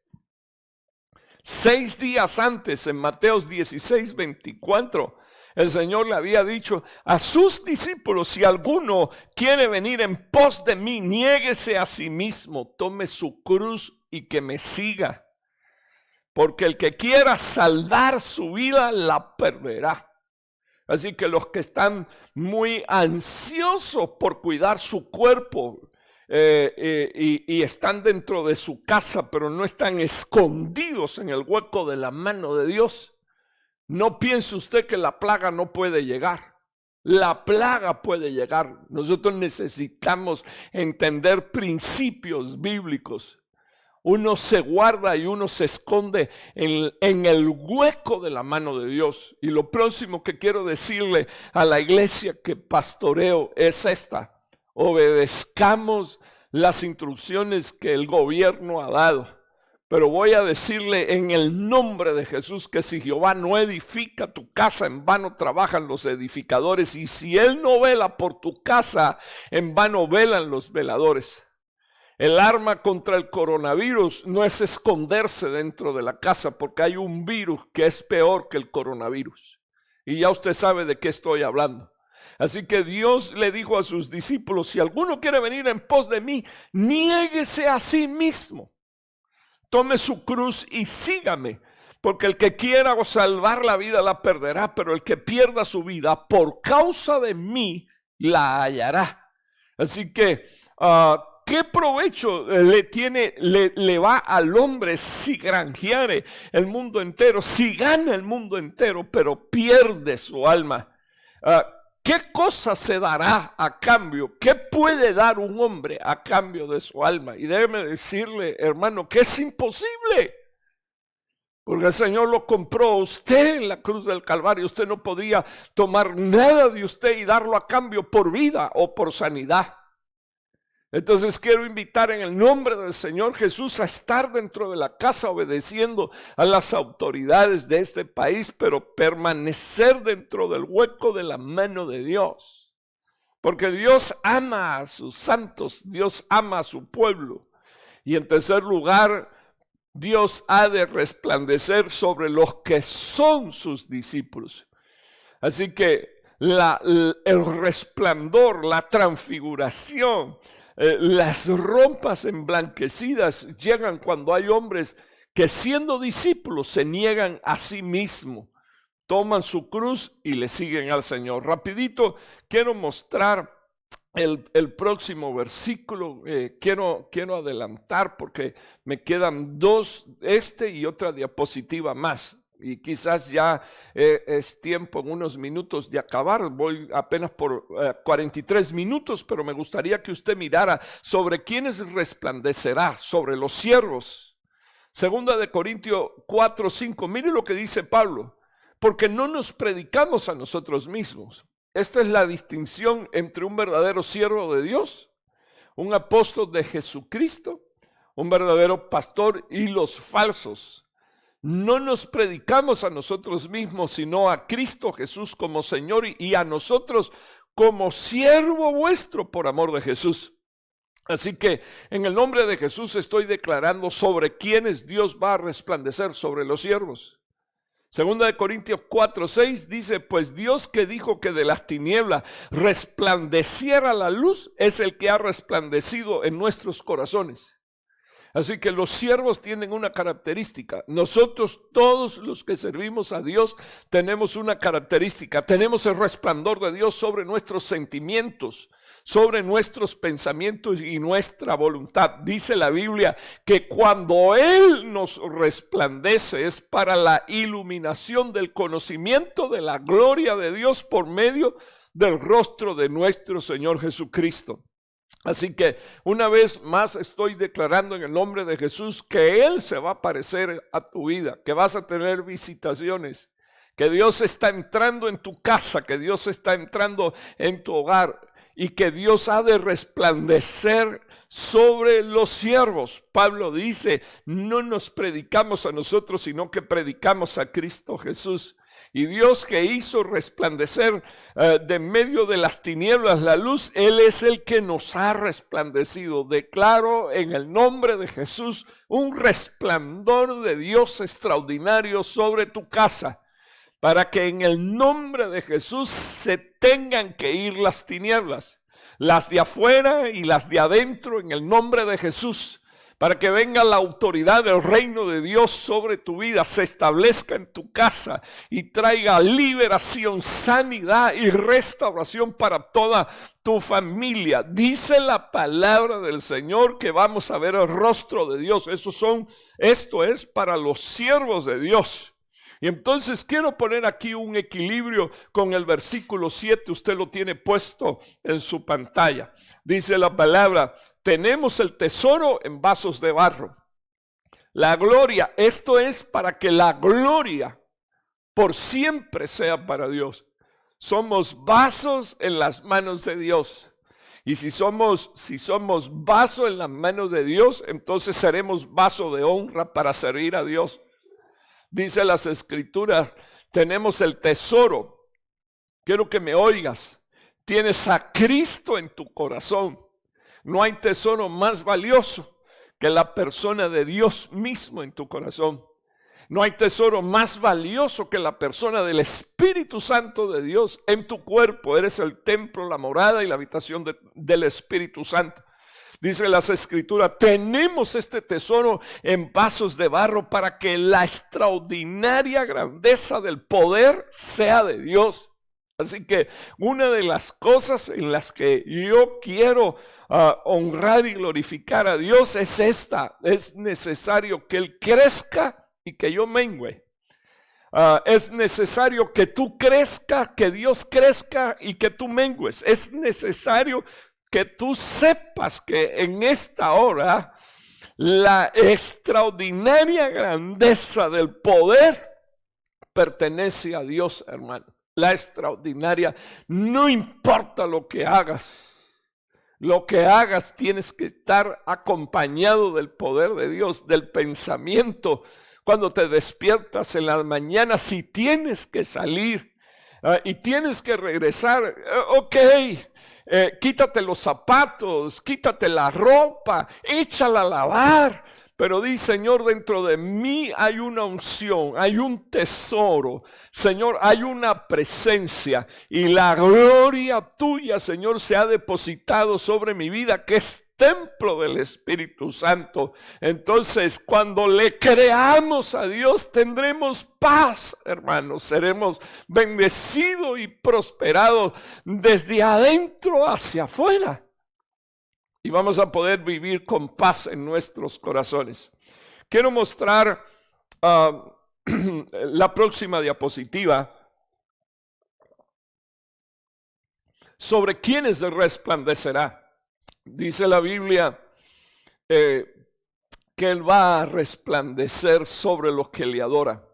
6 días antes, en Mateo 16:24, el Señor le había dicho a sus discípulos: si alguno quiere venir en pos de mí, niéguese a sí mismo, tome su cruz y que me siga. Porque el que quiera salvar su vida, la perderá. Así que los que están muy ansiosos por cuidar su cuerpo, y están dentro de su casa, pero no están escondidos en el hueco de la mano de Dios, no piense usted que la plaga no puede llegar. La plaga puede llegar. Nosotros necesitamos entender principios bíblicos. Uno se guarda y uno se esconde en el hueco de la mano de Dios. Y lo próximo que quiero decirle a la iglesia que pastoreo es esta: obedezcamos las instrucciones que el gobierno ha dado. Pero voy a decirle en el nombre de Jesús que si Jehová no edifica tu casa, en vano trabajan los edificadores. Y si Él no vela por tu casa, en vano velan los veladores. El arma contra el coronavirus no es esconderse dentro de la casa, porque hay un virus que es peor que el coronavirus. Y ya usted sabe de qué estoy hablando. Así que Dios le dijo a sus discípulos: si alguno quiere venir en pos de mí, niéguese a sí mismo, tome su cruz y sígame. Porque el que quiera salvar la vida la perderá, pero el que pierda su vida por causa de mí la hallará. Así que ¿qué provecho le va al hombre si granjeare el mundo entero, si gana el mundo entero, pero pierde su alma? ¿Qué cosa se dará a cambio? ¿Qué puede dar un hombre a cambio de su alma? Y déjeme decirle, hermano, que es imposible. Porque el Señor lo compró a usted en la cruz del Calvario. Usted no podría tomar nada de usted y darlo a cambio por vida o por sanidad. Entonces quiero invitar en el nombre del Señor Jesús a estar dentro de la casa obedeciendo a las autoridades de este país, pero permanecer dentro del hueco de la mano de Dios. Porque Dios ama a sus santos, Dios ama a su pueblo. Y en tercer lugar, Dios ha de resplandecer sobre los que son sus discípulos. Así que el resplandor, la transfiguración, las ropas emblanquecidas llegan cuando hay hombres que, siendo discípulos, se niegan a sí mismos, toman su cruz y le siguen al Señor. Rapidito quiero mostrar el próximo versículo. Quiero adelantar porque me quedan dos, y otra diapositiva más. Y quizás ya es tiempo en unos minutos de acabar. Voy apenas por 43 minutos, pero me gustaría que usted mirara sobre quiénes resplandecerá, sobre los siervos. Segunda de Corintios 4:5. Mire lo que dice Pablo: porque no nos predicamos a nosotros mismos. Esta es la distinción entre un verdadero siervo de Dios, un apóstol de Jesucristo, un verdadero pastor, y los falsos. No nos predicamos a nosotros mismos, sino a Cristo Jesús como Señor, y a nosotros como siervo vuestro por amor de Jesús. Así que en el nombre de Jesús estoy declarando sobre quienes Dios va a resplandecer, sobre los siervos. Segunda de Corintios 4:6 dice, pues Dios que dijo que de las tinieblas resplandeciera la luz, es el que ha resplandecido en nuestros corazones. Así que los siervos tienen una característica. Nosotros, todos los que servimos a Dios, tenemos una característica. Tenemos el resplandor de Dios sobre nuestros sentimientos, sobre nuestros pensamientos y nuestra voluntad. Dice la Biblia que cuando Él nos resplandece es para la iluminación del conocimiento de la gloria de Dios por medio del rostro de nuestro Señor Jesucristo. Así que una vez más estoy declarando en el nombre de Jesús que Él se va a aparecer a tu vida, que vas a tener visitaciones, que Dios está entrando en tu casa, que Dios está entrando en tu hogar y que Dios ha de resplandecer sobre los siervos. Pablo dice, no nos predicamos a nosotros, sino que predicamos a Cristo Jesús. Y Dios que hizo resplandecer de medio de las tinieblas la luz, Él es el que nos ha resplandecido. Declaro en el nombre de Jesús un resplandor de Dios extraordinario sobre tu casa, para que en el nombre de Jesús se tengan que ir las tinieblas, las de afuera y las de adentro, en el nombre de Jesús. Para que venga la autoridad del reino de Dios sobre tu vida, se establezca en tu casa y traiga liberación, sanidad y restauración para toda tu familia. Dice la palabra del Señor que vamos a ver el rostro de Dios. Esto es para los siervos de Dios. Y entonces quiero poner aquí un equilibrio con el versículo 7. Usted lo tiene puesto en su pantalla. Dice la palabra, tenemos el tesoro en vasos de barro. La gloria, esto es para que la gloria por siempre sea para Dios. Somos vasos en las manos de Dios. Y si somos vaso en las manos de Dios, entonces seremos vaso de honra para servir a Dios. Dice las Escrituras, tenemos el tesoro. Quiero que me oigas. Tienes a Cristo en tu corazón. No hay tesoro más valioso que la persona de Dios mismo en tu corazón. No hay tesoro más valioso que la persona del Espíritu Santo de Dios en tu cuerpo. Eres el templo, la morada y la habitación del Espíritu Santo. Dice las Escrituras, tenemos este tesoro en vasos de barro para que la extraordinaria grandeza del poder sea de Dios. Así que una de las cosas en las que yo quiero honrar y glorificar a Dios es esta. Es necesario que Él crezca y que yo mengüe. Es necesario que tú crezcas, que Dios crezca y que tú mengues. Es necesario que tú sepas que en esta hora la extraordinaria grandeza del poder pertenece a Dios, hermano. La extraordinaria, no importa lo que hagas tienes que estar acompañado del poder de Dios, del pensamiento. Cuando te despiertas en la mañana, si tienes que salir y tienes que regresar, quítate los zapatos, quítate la ropa, échala a lavar. Pero di, Señor, dentro de mí hay una unción, hay un tesoro. Señor, hay una presencia y la gloria tuya, Señor, se ha depositado sobre mi vida, que es templo del Espíritu Santo. Entonces, cuando le creamos a Dios, tendremos paz, hermanos. Seremos bendecidos y prosperados desde adentro hacia afuera. Y vamos a poder vivir con paz en nuestros corazones. Quiero mostrar la próxima diapositiva sobre quiénes resplandecerá. Dice la Biblia que Él va a resplandecer sobre los que le adoran.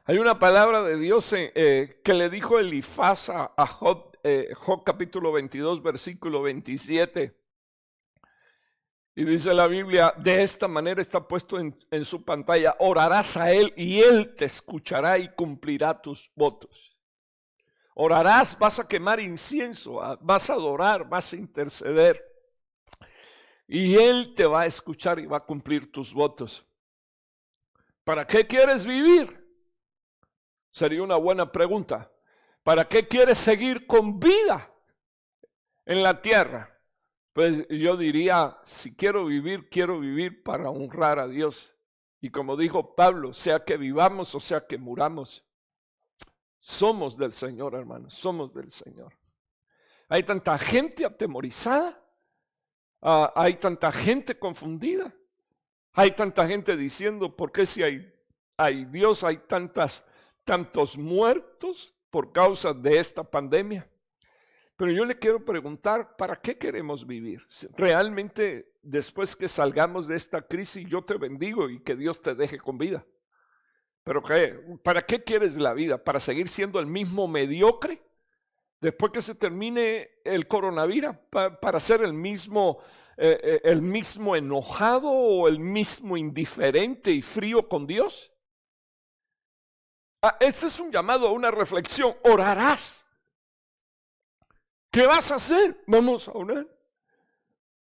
Hay una palabra de Dios que le dijo Elifaz a Job, Job capítulo 22, versículo 27. Y dice la Biblia, de esta manera está puesto en su pantalla, orarás a Él y Él te escuchará y cumplirá tus votos. Orarás, vas a quemar incienso, vas a adorar, vas a interceder. Y Él te va a escuchar y va a cumplir tus votos. ¿Para qué quieres vivir? Sería una buena pregunta. ¿Para qué quieres seguir con vida en la tierra? Pues yo diría, si quiero vivir para honrar a Dios. Y como dijo Pablo, sea que vivamos o sea que muramos, somos del Señor, hermanos, somos del Señor. Hay tanta gente atemorizada, hay tanta gente confundida, hay tanta gente diciendo, ¿por qué si hay Dios, hay tantos muertos por causa de esta pandemia? Pero yo le quiero preguntar, ¿para qué queremos vivir? Realmente, después que salgamos de esta crisis, yo te bendigo y que Dios te deje con vida. ¿Pero qué? ¿Para qué quieres la vida? ¿Para seguir siendo el mismo mediocre? Después que se termine el coronavirus, ¿para ser el mismo enojado o el mismo indiferente y frío con Dios? Este es un llamado a una reflexión. Orarás. ¿Qué vas a hacer? Vamos a orar.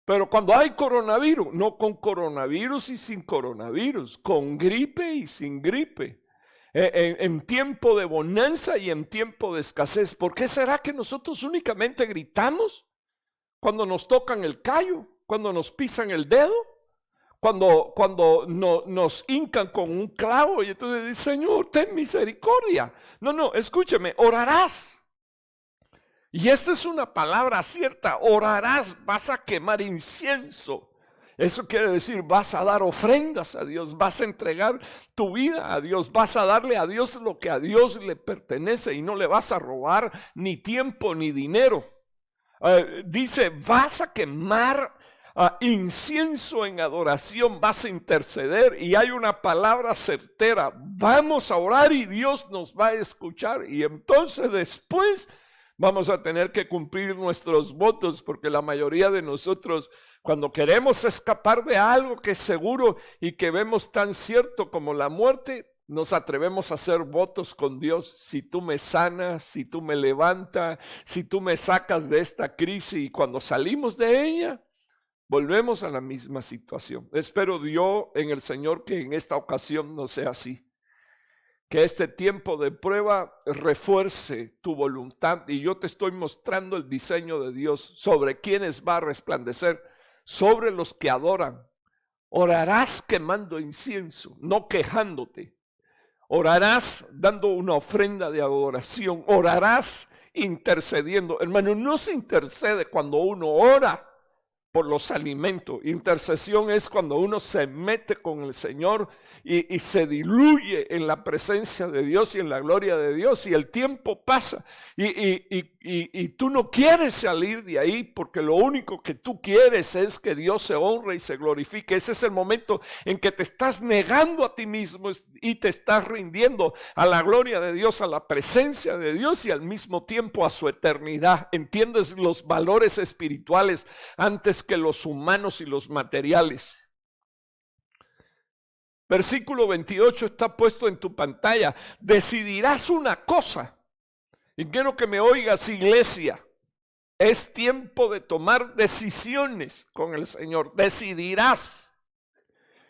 Pero cuando hay coronavirus, no con coronavirus y sin coronavirus, con gripe y sin gripe, en tiempo de bonanza y en tiempo de escasez. ¿Por qué será que nosotros únicamente gritamos cuando nos tocan el callo, cuando nos pisan el dedo, cuando nos hincan con un clavo y entonces dice, Señor, ten misericordia? No, escúcheme, orarás. Y esta es una palabra cierta, orarás, vas a quemar incienso. Eso quiere decir, vas a dar ofrendas a Dios, vas a entregar tu vida a Dios, vas a darle a Dios lo que a Dios le pertenece y no le vas a robar ni tiempo ni dinero. Dice, vas a quemar incienso en adoración, vas a interceder, y hay una palabra certera, vamos a orar y Dios nos va a escuchar, y entonces después vamos a tener que cumplir nuestros votos, porque la mayoría de nosotros, cuando queremos escapar de algo que es seguro y que vemos tan cierto como la muerte, nos atrevemos a hacer votos con Dios. Si tú me sanas, si tú me levantas, si tú me sacas de esta crisis, y cuando salimos de ella, volvemos a la misma situación. Espero Dios en el Señor que en esta ocasión no sea así. Que este tiempo de prueba refuerce tu voluntad, y yo te estoy mostrando el diseño de Dios sobre quienes va a resplandecer, sobre los que adoran. Orarás quemando incienso, no quejándote. Orarás dando una ofrenda de adoración. Orarás intercediendo. Hermano, no se intercede cuando uno ora por los alimentos. Intercesión es cuando uno se mete con el Señor y se diluye en la presencia de Dios y en la gloria de Dios, y el tiempo pasa y tú no quieres salir de ahí, porque lo único que tú quieres es que Dios se honre y se glorifique. Ese es el momento en que te estás negando a ti mismo y te estás rindiendo a la gloria de Dios, a la presencia de Dios, y al mismo tiempo a su eternidad. Entiendes los valores espirituales antes que los humanos y los materiales. Versículo 28 está puesto en tu pantalla. Decidirás una cosa. Y quiero que me oigas, iglesia. Es tiempo de tomar decisiones con el Señor. Decidirás.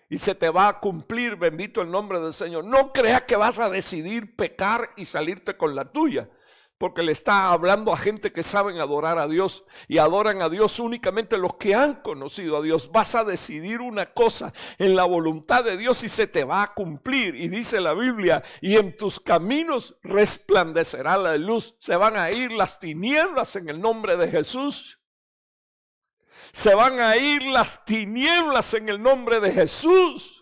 Y se te va a cumplir, bendito el nombre del Señor. No creas que vas a decidir pecar y salirte con la tuya, porque le está hablando a gente que saben adorar a Dios, y adoran a Dios únicamente los que han conocido a Dios. Vas a decidir una cosa en la voluntad de Dios y se te va a cumplir. Y dice la Biblia, y en tus caminos resplandecerá la luz. Se van a ir las tinieblas en el nombre de Jesús. Se van a ir las tinieblas en el nombre de Jesús.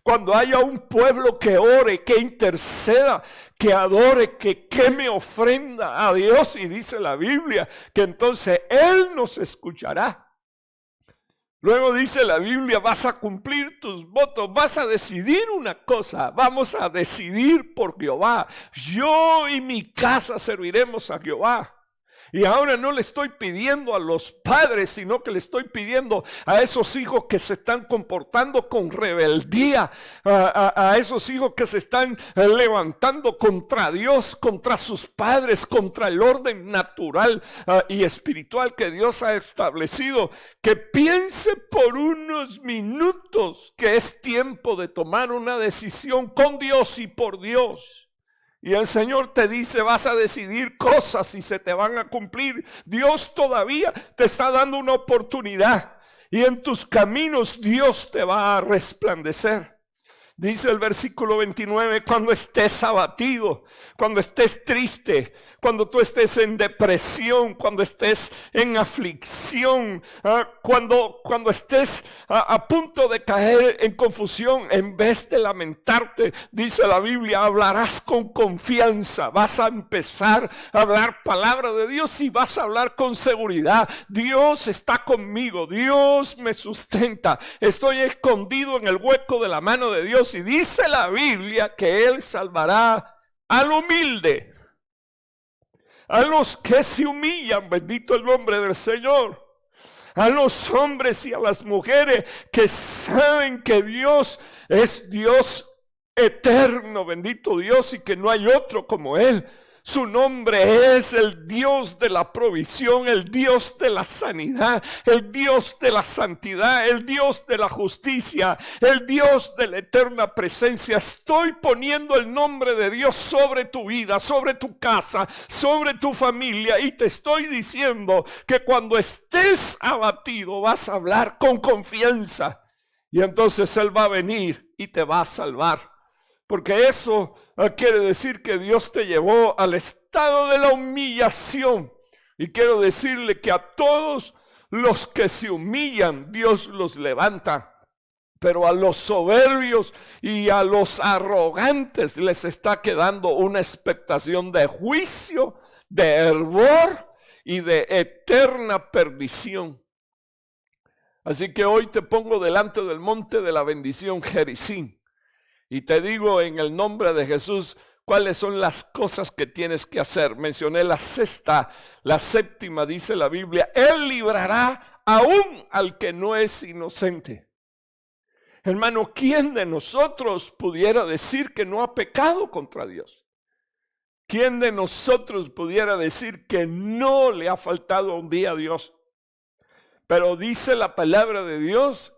Cuando haya un pueblo que ore, que interceda, que adore, que queme ofrenda a Dios, y dice la Biblia que entonces Él nos escuchará. Luego dice la Biblia, vas a cumplir tus votos, vas a decidir una cosa. Vamos a decidir por Jehová. Yo y mi casa serviremos a Jehová. Y ahora no le estoy pidiendo a los padres, sino que le estoy pidiendo a esos hijos que se están comportando con rebeldía, a esos hijos que se están levantando contra Dios, contra sus padres, contra el orden natural y espiritual que Dios ha establecido, que piense por unos minutos que es tiempo de tomar una decisión con Dios y por Dios. Y el Señor te dice, vas a decidir cosas y se te van a cumplir. Dios todavía te está dando una oportunidad. Y en tus caminos Dios te va a resplandecer. Dice el versículo 29, cuando estés abatido, cuando estés triste, cuando tú estés en depresión, cuando estés en aflicción, cuando estés a punto de caer en confusión, en vez de lamentarte, dice la Biblia, hablarás con confianza, vas a empezar a hablar palabra de Dios y vas a hablar con seguridad. Dios está conmigo, Dios me sustenta, estoy escondido en el hueco de la mano de Dios. Y dice la Biblia que Él salvará al humilde, a los que se humillan, bendito el nombre del Señor, a los hombres y a las mujeres que saben que Dios es Dios eterno, bendito Dios, y que no hay otro como Él. Su nombre es el Dios de la provisión, el Dios de la sanidad, el Dios de la santidad, el Dios de la justicia, el Dios de la eterna presencia. Estoy poniendo el nombre de Dios sobre tu vida, sobre tu casa, sobre tu familia, y te estoy diciendo que cuando estés abatido vas a hablar con confianza, y entonces Él va a venir y te va a salvar. Porque eso quiere decir que Dios te llevó al estado de la humillación. Y quiero decirle que a todos los que se humillan, Dios los levanta. Pero a los soberbios y a los arrogantes les está quedando una expectación de juicio, de hervor y de eterna perdición. Así que hoy te pongo delante del monte de la bendición, Gerizim. Y te digo en el nombre de Jesús cuáles son las cosas que tienes que hacer. Mencioné la sexta, la séptima, dice la Biblia, Él librará aún al que no es inocente. Hermano, ¿quién de nosotros pudiera decir que no ha pecado contra Dios? ¿Quién de nosotros pudiera decir que no le ha faltado un día a Dios? Pero dice la palabra de Dios,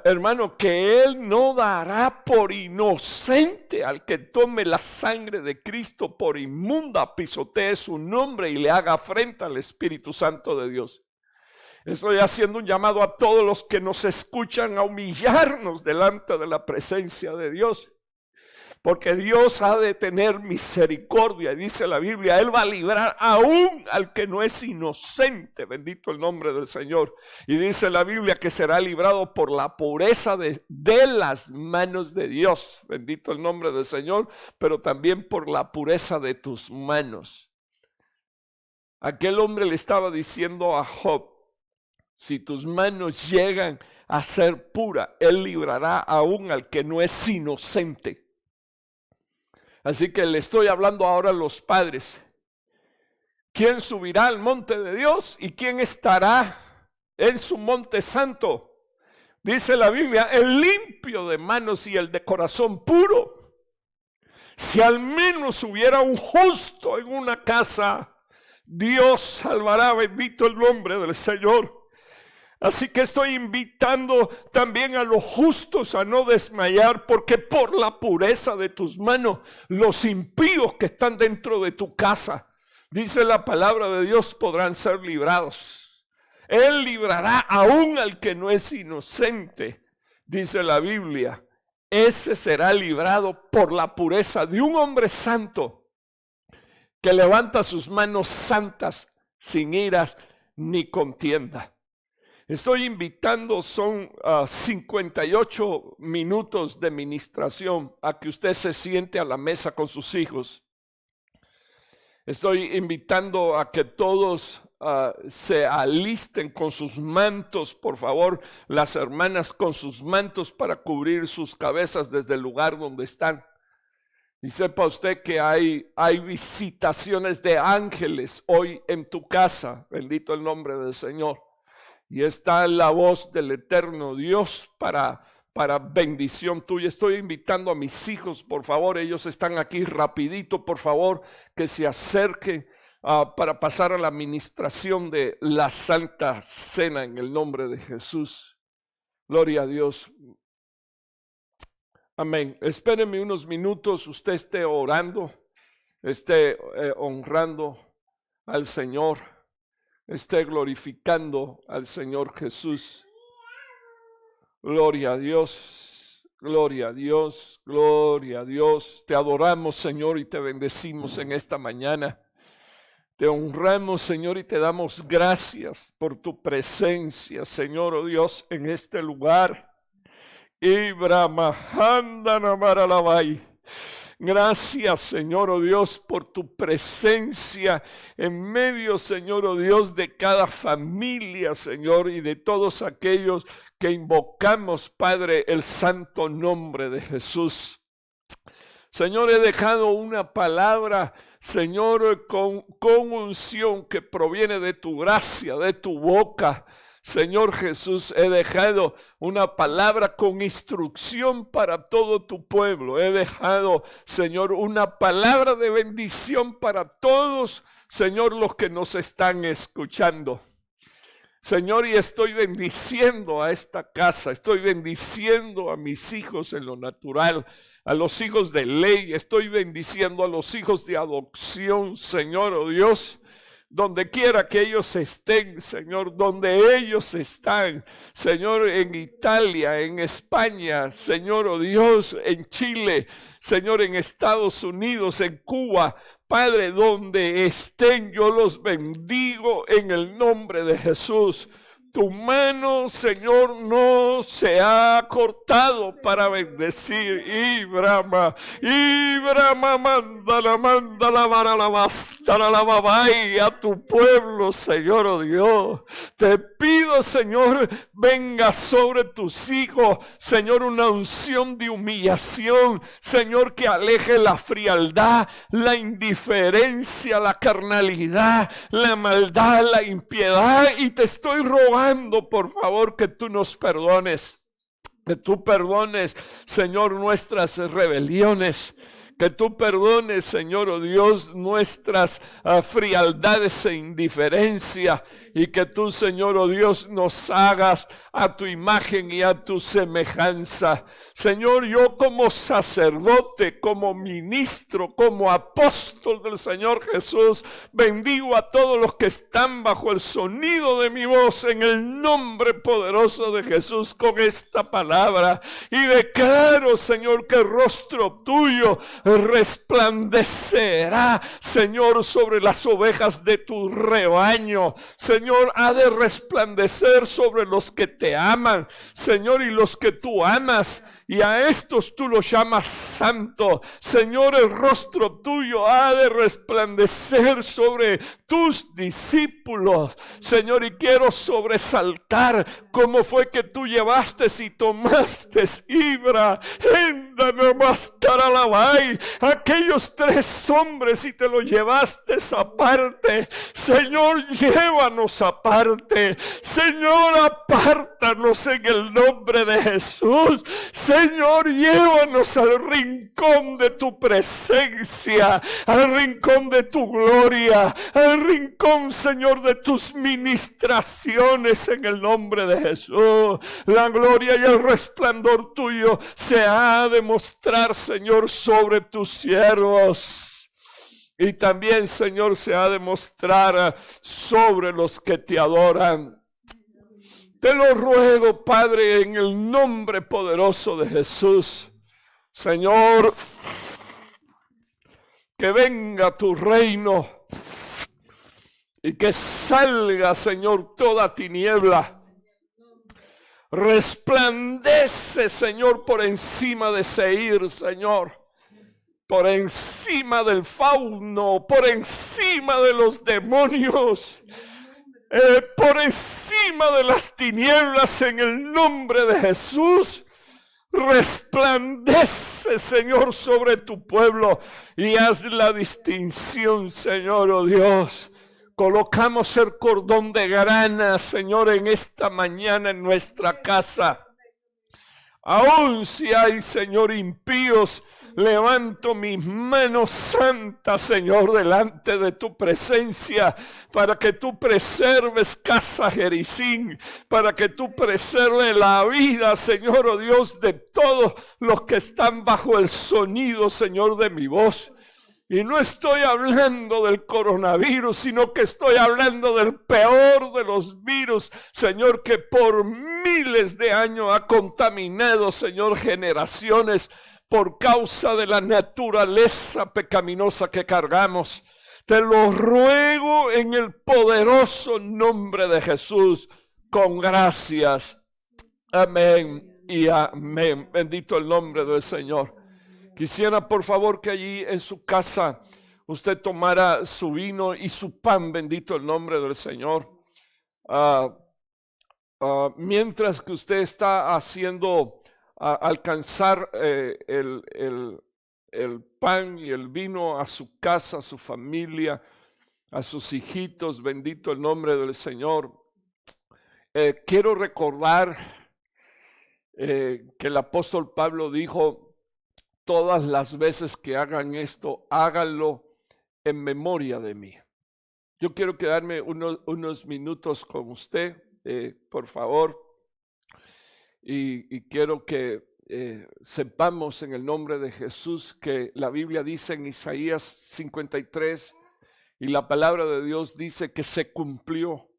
hermano, que Él no dará por inocente al que tome la sangre de Cristo, por inmunda pisotee su nombre y le haga afrenta al Espíritu Santo de Dios. Estoy haciendo un llamado a todos los que nos escuchan a humillarnos delante de la presencia de Dios. Porque Dios ha de tener misericordia, dice la Biblia, Él va a librar aún al que no es inocente, bendito el nombre del Señor. Y dice la Biblia que será librado por la pureza de las manos de Dios, bendito el nombre del Señor, pero también por la pureza de tus manos. Aquel hombre le estaba diciendo a Job, si tus manos llegan a ser puras, Él librará aún al que no es inocente. Así que le estoy hablando ahora a los padres. ¿Quién subirá al monte de Dios y quién estará en su monte santo? Dice la Biblia, el limpio de manos y el de corazón puro. Si al menos hubiera un justo en una casa, Dios salvará, bendito el nombre del Señor. Así que estoy invitando también a los justos a no desmayar, porque por la pureza de tus manos, los impíos que están dentro de tu casa, dice la palabra de Dios, podrán ser librados. Él librará aún al que no es inocente, dice la Biblia. Ese será librado por la pureza de un hombre santo que levanta sus manos santas sin iras ni contienda. Estoy invitando, son 58 minutos de ministración a que usted se siente a la mesa con sus hijos. Estoy invitando a que todos se alisten con sus mantos, por favor, las hermanas con sus mantos para cubrir sus cabezas desde el lugar donde están. Y sepa usted que hay visitaciones de ángeles hoy en tu casa. Bendito el nombre del Señor. Y está la voz del eterno Dios para bendición tuya. Estoy invitando a mis hijos, por favor. Ellos están aquí rapidito, por favor, que se acerquen para pasar a la administración de la Santa Cena en el nombre de Jesús. Gloria a Dios. Amén. Espérenme unos minutos, usted esté orando, esté honrando al Señor, esté glorificando al Señor Jesús. Gloria a Dios, gloria a Dios, gloria a Dios. Te adoramos, Señor, y te bendecimos en esta mañana. Te honramos, Señor, y te damos gracias por tu presencia, Señor, oh Dios, en este lugar. Gracias, Señor, oh Dios, por tu presencia en medio, Señor, oh Dios, de cada familia, Señor, y de todos aquellos que invocamos, Padre, el santo nombre de Jesús. Señor, he dejado una palabra, Señor, con unción que proviene de tu gracia, de tu boca. Señor Jesús, he dejado una palabra con instrucción para todo tu pueblo. He dejado, Señor, una palabra de bendición para todos, Señor, los que nos están escuchando. Señor, y estoy bendiciendo a esta casa, estoy bendiciendo a mis hijos en lo natural, a los hijos de ley, estoy bendiciendo a los hijos de adopción, Señor, oh Dios. Donde quiera que ellos estén, Señor, donde ellos están, Señor, en Italia, en España, Señor, oh Dios, en Chile, Señor, en Estados Unidos, en Cuba, Padre, donde estén, yo los bendigo en el nombre de Jesús. Tu mano, Señor, no se ha cortado para bendecir. Y Brahma, mándala, para la babay a tu pueblo, Señor, oh Dios. Te pido, Señor, venga sobre tus hijos, Señor, una unción de humillación, Señor, que aleje la frialdad, la indiferencia, la carnalidad, la maldad, la impiedad. Y te estoy rogando, por favor, que tú nos perdones, que tú perdones, Señor, nuestras rebeliones, que tú perdones, Señor, oh Dios, nuestras frialdades e indiferencia, y que tú, Señor, oh Dios, nos hagas a tu imagen y a tu semejanza. Señor, yo como sacerdote, como ministro, como apóstol del Señor Jesús, bendigo a todos los que están bajo el sonido de mi voz en el nombre poderoso de Jesús con esta palabra, y declaro, Señor, que el rostro tuyo resplandecerá, Señor, sobre las ovejas de tu rebaño. Señor, ha de resplandecer sobre los que te aman, Señor, y los que tú amas, y a estos tú los llamas santo. Señor, el rostro tuyo ha de resplandecer sobre tus discípulos, Señor, y quiero sobresaltar cómo fue que tú llevaste y tomaste Ibra, aquellos 3 hombres y te los llevaste aparte. Señor, llévanos aparte. Señor, apártanos en el nombre de Jesús. Señor, llévanos al rincón de tu presencia, al rincón de tu gloria, al rincón, Señor, de tus ministraciones en el nombre de Jesús. La gloria y el resplandor tuyo se ha de mostrar, Señor, sobre tus siervos. Y también, Señor, se ha de mostrar sobre los que te adoran. Te lo ruego, Padre, en el nombre poderoso de Jesús. Señor, que venga tu reino y que salga, Señor, toda tiniebla. Resplandece, Señor, por encima de Seir, Señor. Por encima del fauno, por encima de los demonios. Por encima de las tinieblas, en el nombre de Jesús, resplandece, Señor, sobre tu pueblo y haz la distinción, Señor, oh Dios. Colocamos el cordón de grana, Señor, en esta mañana en nuestra casa. Aún si hay, Señor, impíos, levanto mis manos santas, Señor, delante de tu presencia, para que tú preserves Casa Jericín, para que tú preserves la vida, Señor, oh Dios, de todos los que están bajo el sonido, Señor, de mi voz. Y no estoy hablando del coronavirus, sino que estoy hablando del peor de los virus, Señor, que por miles de años ha contaminado, Señor, generaciones por causa de la naturaleza pecaminosa que cargamos. Te lo ruego en el poderoso nombre de Jesús, con gracias. Amén y amén. Bendito el nombre del Señor. Quisiera, por favor, que allí en su casa usted tomara su vino y su pan, bendito el nombre del Señor. Mientras que usted está haciendo alcanzar el pan y el vino a su casa, a su familia, a sus hijitos, bendito el nombre del Señor. Quiero recordar que el apóstol Pablo dijo: todas las veces que hagan esto, háganlo en memoria de mí. Yo quiero quedarme unos minutos con usted, por favor, y quiero que sepamos en el nombre de Jesús que la Biblia dice en Isaías 53, y la palabra de Dios dice que se cumplió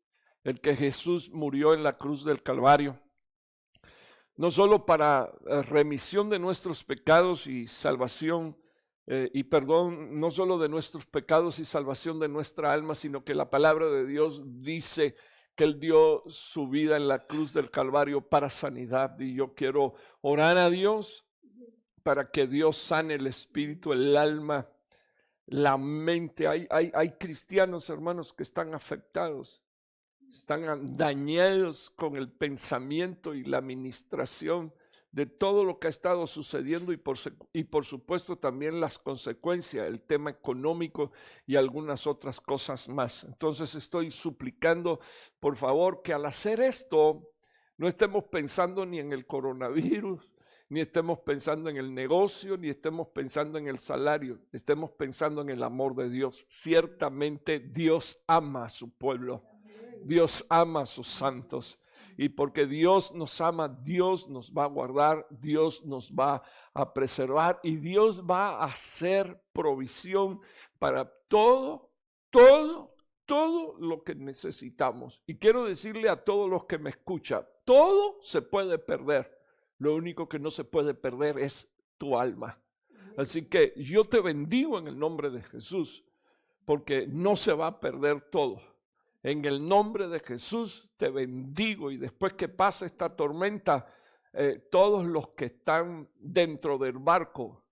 el que Jesús murió en la cruz del Calvario. No solo para remisión de nuestros pecados y salvación y perdón, no solo de nuestros pecados y salvación de nuestra alma, sino que la palabra de Dios dice que Él dio su vida en la cruz del Calvario para sanidad. Y yo quiero orar a Dios para que Dios sane el espíritu, el alma, la mente. Hay cristianos, hermanos, que están afectados. Están dañados con el pensamiento y la administración de todo lo que ha estado sucediendo y por supuesto también las consecuencias, el tema económico y algunas otras cosas más. Entonces estoy suplicando, por favor, que al hacer esto no estemos pensando ni en el coronavirus, ni estemos pensando en el negocio, ni estemos pensando en el salario, estemos pensando en el amor de Dios. Ciertamente Dios ama a su pueblo. Dios ama a sus santos y porque Dios nos ama, Dios nos va a guardar, Dios nos va a preservar y Dios va a hacer provisión para todo lo que necesitamos. Y quiero decirle a todos los que me escuchan, todo se puede perder, lo único que no se puede perder es tu alma. Así que yo te bendigo en el nombre de Jesús, porque no se va a perder todo. En el nombre de Jesús te bendigo y después que pase esta tormenta, todos los que están dentro del barco,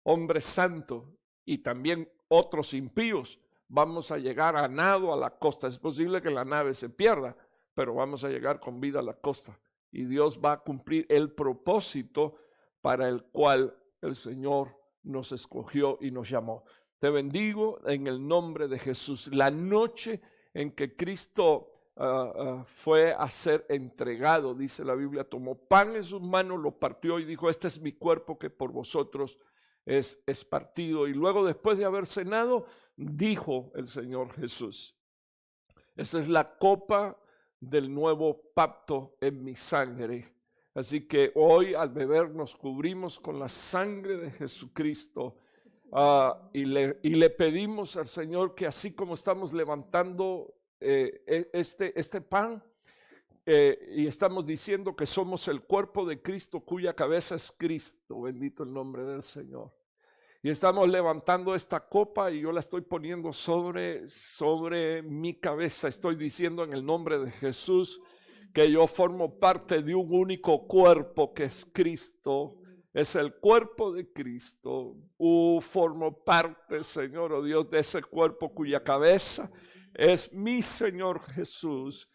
hombres santos y también otros impíos, vamos a llegar a nado a la costa. Es posible que la nave se pierda, pero vamos a llegar con vida a la costa. Y Dios va a cumplir el propósito para el cual el Señor nos escogió y nos llamó. Te bendigo en el nombre de Jesús. La noche en que Cristo fue a ser entregado, dice la Biblia, tomó pan en sus manos, lo partió y dijo: este es mi cuerpo que por vosotros es partido. Y luego, después de haber cenado, dijo el Señor Jesús: esa es la copa del nuevo pacto en mi sangre. Así que hoy al beber nos cubrimos con la sangre de Jesucristo. Y le pedimos al Señor que así como estamos levantando este pan y estamos diciendo que somos el cuerpo de Cristo cuya cabeza es Cristo, bendito el nombre del Señor, y estamos levantando esta copa y yo la estoy poniendo sobre mi cabeza. Estoy diciendo en el nombre de Jesús que yo formo parte de un único cuerpo que es Cristo. Es el cuerpo de Cristo. Formo parte, Señor, oh Dios, de ese cuerpo cuya cabeza es mi Señor Jesús.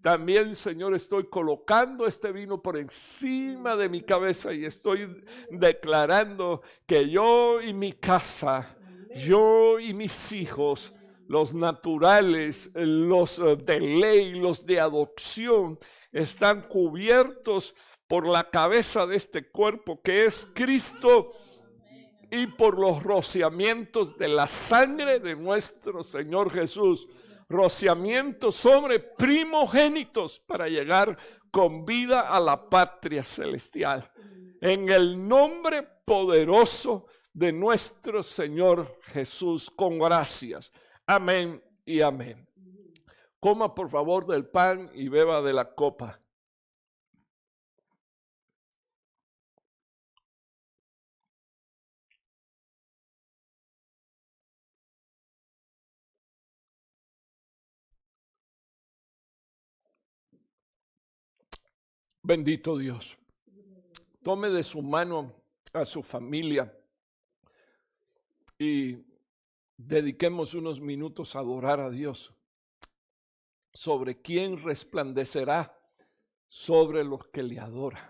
También, Señor, estoy colocando este vino por encima de mi cabeza y estoy declarando que yo y mi casa, yo y mis hijos, los naturales, los de ley, los de adopción, están cubiertos por la cabeza de este cuerpo que es Cristo y por los rociamientos de la sangre de nuestro Señor Jesús. Rociamientos sobre primogénitos para llegar con vida a la patria celestial. En el nombre poderoso de nuestro Señor Jesús, con gracias. Amén y amén. Coma por favor del pan y beba de la copa. Bendito Dios. Tome de su mano a su familia y dediquemos unos minutos a adorar a Dios. Sobre quién resplandecerá sobre los que le adoran.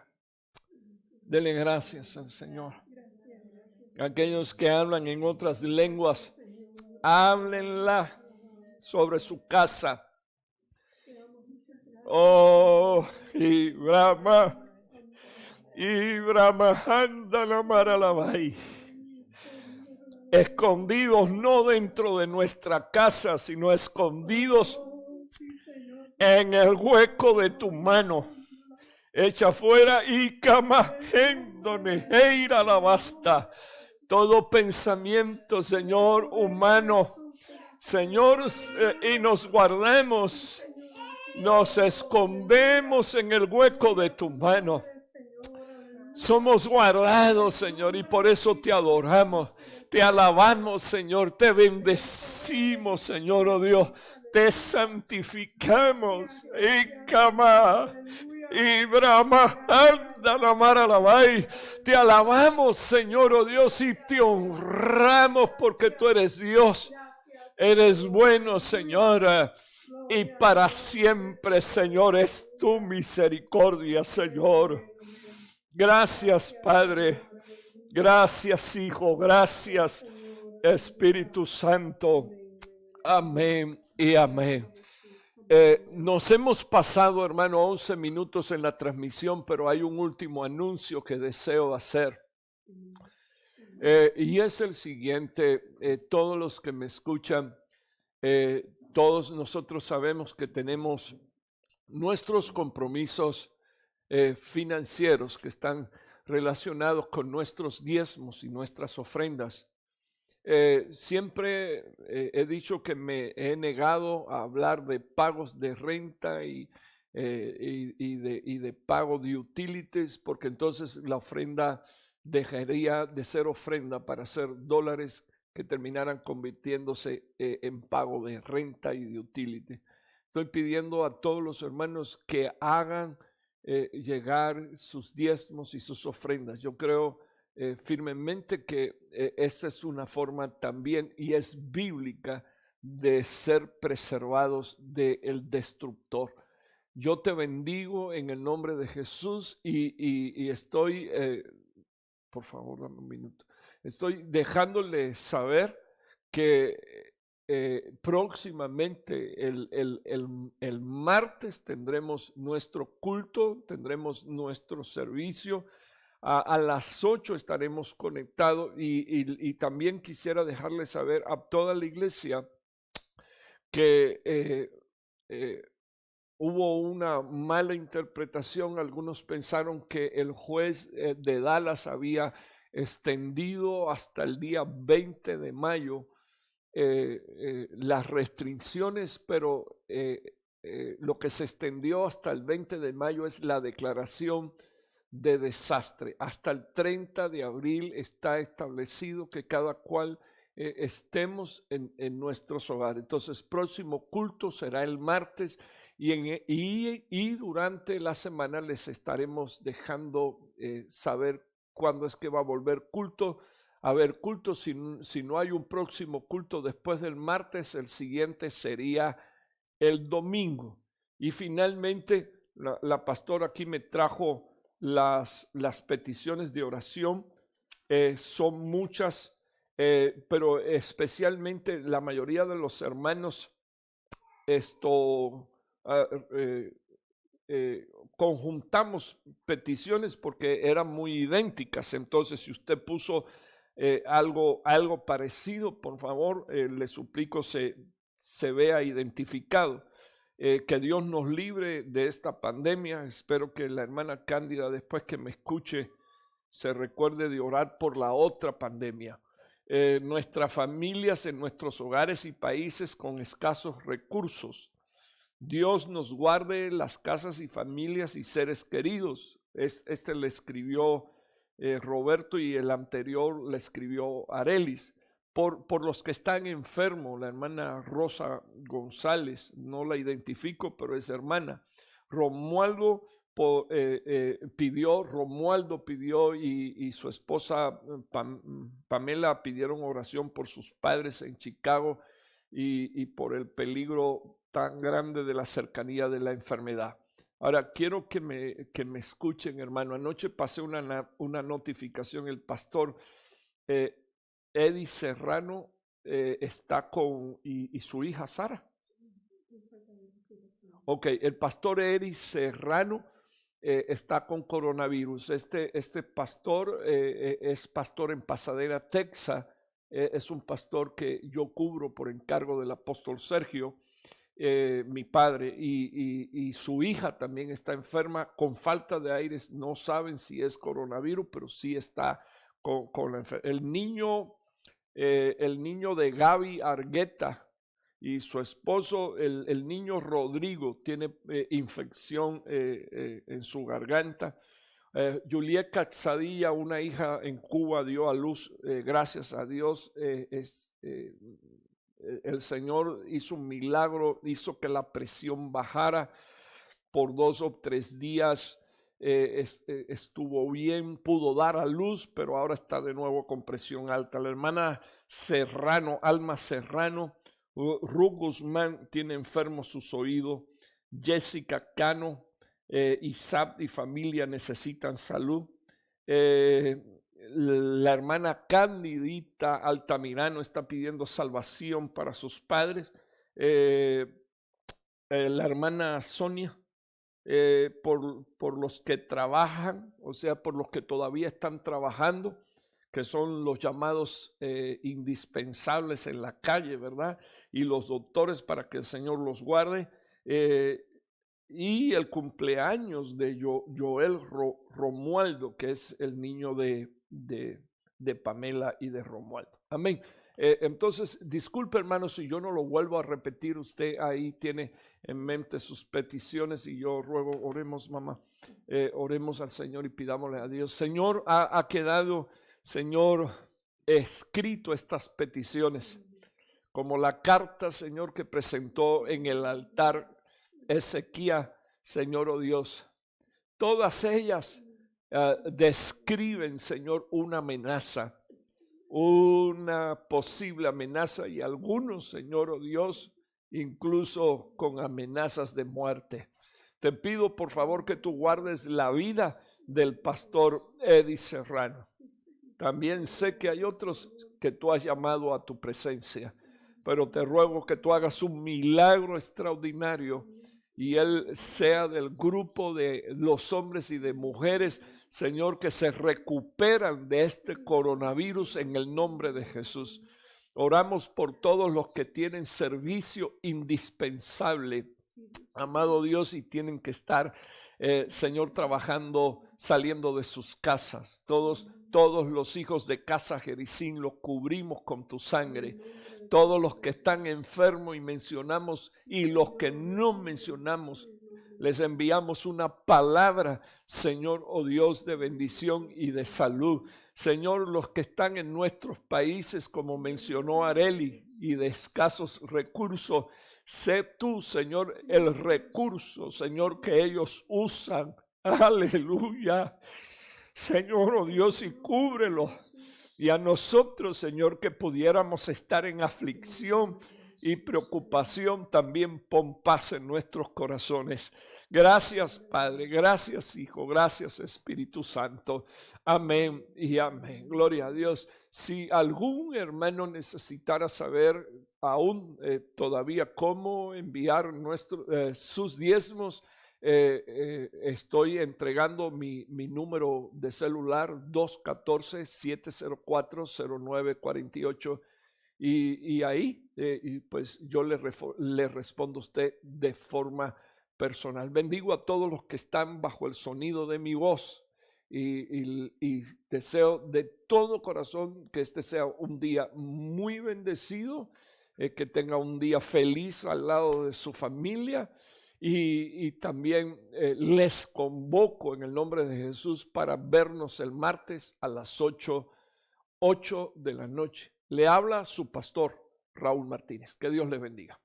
Denle gracias al Señor. Aquellos que hablan en otras lenguas, háblenla sobre su casa. Oh, y Brahma, anda la maralabai. Escondidos no dentro de nuestra casa, sino escondidos en el hueco de tu mano. Echa fuera y camagéndone, eira la basta. Todo pensamiento, Señor, humano, Señor, y nos guardemos, nos escondemos en el hueco de tu mano. Somos guardados, Señor, y por eso te adoramos, te alabamos, Señor, te bendecimos, Señor, oh Dios, te santificamos. Y cama, y Brahma, anda la maralabai. Te alabamos, Señor, oh Dios, y te honramos porque tú eres Dios. Eres bueno, Señor, y para siempre, Señor, es tu misericordia, Señor. Gracias, Padre. Gracias, Hijo. Gracias, Espíritu Santo. Amén y amén. Nos hemos pasado, hermano, 11 minutos en la transmisión, pero hay un último anuncio que deseo hacer. Y es el siguiente. Todos los que me escuchan, todos nosotros sabemos que tenemos nuestros compromisos financieros que están relacionados con nuestros diezmos y nuestras ofrendas. Siempre he dicho que me he negado a hablar de pagos de renta y de pago de utilities, porque entonces la ofrenda dejaría de ser ofrenda para ser dólares que terminaran convirtiéndose en pago de renta y de utility. Estoy pidiendo a todos los hermanos que hagan llegar sus diezmos y sus ofrendas. Yo creo firmemente que esta es una forma también, y es bíblica, de ser preservados del destructor. Yo te bendigo en el nombre de Jesús y estoy, por favor, dame un minuto, estoy dejándole saber que próximamente el martes tendremos nuestro culto, tendremos nuestro servicio. A las 8 estaremos conectados y también quisiera dejarles saber a toda la iglesia que hubo una mala interpretación. Algunos pensaron que el juez de Dallas había extendido hasta el día 20 de mayo las restricciones, pero lo que se extendió hasta el 20 de mayo es la declaración de desastre. Hasta el 30 de abril está establecido que cada cual estemos en nuestros hogares. Entonces, próximo culto será el martes y durante la semana les estaremos dejando saber cuándo es que va a volver culto. A ver, culto, si no hay un próximo culto después del martes, el siguiente sería el domingo. Y finalmente, la pastora aquí me trajo las peticiones de oración. Son muchas, pero especialmente la mayoría de los hermanos conjuntamos peticiones porque eran muy idénticas. Entonces, si usted puso algo parecido, por favor, le suplico se vea identificado. Que Dios nos libre de esta pandemia. Espero que la hermana Cándida, después que me escuche, se recuerde de orar por la otra pandemia. Nuestras familias en nuestros hogares y países con escasos recursos. Dios nos guarde las casas y familias y seres queridos. Este le escribió Roberto y el anterior le escribió Arelis. Por los que están enfermos, la hermana Rosa González, no la identifico, pero es hermana. Romualdo pidió y su esposa Pamela pidieron oración por sus padres en Chicago y por el peligro tan grande de la cercanía de la enfermedad. Ahora, quiero que me escuchen, hermano. Anoche pasé una notificación, el pastor Eddie Serrano está con, y su hija Sara. Ok, el pastor Eddie Serrano está con coronavirus. Este pastor es pastor en Pasadena, Texas. Es un pastor que yo cubro por encargo del apóstol Sergio, mi padre, y su hija también está enferma con falta de aire. No saben si es coronavirus, pero sí está con la enfermedad. El niño de Gaby Argueta y su esposo, el niño Rodrigo, tiene infección en su garganta. Juliet Catzadilla, una hija en Cuba, dio a luz, gracias a Dios. El Señor hizo un milagro, hizo que la presión bajara por 2 o 3 días. Estuvo bien, pudo dar a luz, pero ahora está de nuevo con presión alta. La hermana Serrano, Alma Serrano, Ruth Guzmán tiene enfermos sus oídos. Jessica Cano, Isaac y familia necesitan salud. La hermana Candidita Altamirano está pidiendo salvación para sus padres. La hermana Sonia, por los que trabajan, o sea, por los que todavía están trabajando, que son los llamados indispensables en la calle, ¿verdad? Y los doctores, para que el Señor los guarde. Y el cumpleaños de Joel Romualdo, que es el niño de Pamela y de Romualdo. Amén. Entonces, disculpe, hermanos, si yo no lo vuelvo a repetir. Usted ahí tiene en mente sus peticiones y yo ruego, oremos, mamá, oremos al Señor y pidámosle a Dios. Señor, ha quedado, Señor, escrito estas peticiones, como la carta, Señor, que presentó en el altar Ezequías, Señor, oh Dios. Todas ellas describen, Señor, una amenaza, una posible amenaza, y algunos, Señor, oh Dios, incluso con amenazas de muerte. Te pido, por favor, que tú guardes la vida del pastor Eddie Serrano. También sé que hay otros que tú has llamado a tu presencia, pero te ruego que tú hagas un milagro extraordinario y él sea del grupo de los hombres y de mujeres, Señor, que se recuperan de este coronavirus en el nombre de Jesús. Oramos por todos los que tienen servicio indispensable, amado Dios, y tienen que estar, Señor, trabajando, saliendo de sus casas. Todos los hijos de Casa Jericín los cubrimos con tu sangre. Todos los que están enfermos y mencionamos, y los que no mencionamos, les enviamos una palabra, Señor, oh Dios, de bendición y de salud. Señor, los que están en nuestros países, como mencionó Areli, y de escasos recursos, sé tú, Señor, el recurso, Señor, que ellos usan. Aleluya. Señor, oh Dios, y cúbrelos. Y a nosotros, Señor, que pudiéramos estar en aflicción, y preocupación, también pon paz en nuestros corazones. Gracias, Padre, gracias, Hijo, gracias, Espíritu Santo. Amén y amén. Gloria a Dios. Si algún hermano necesitara saber aún todavía cómo enviar sus diezmos, estoy entregando mi número de celular 214-704-0948 y ahí y pues yo le respondo a usted de forma personal. Bendigo a todos los que están bajo el sonido de mi voz y deseo de todo corazón que este sea un día muy bendecido, que tenga un día feliz al lado de su familia. Y también les convoco en el nombre de Jesús para vernos el martes a las 8 de la noche. Le habla su pastor Raúl Martínez. Que Dios les bendiga.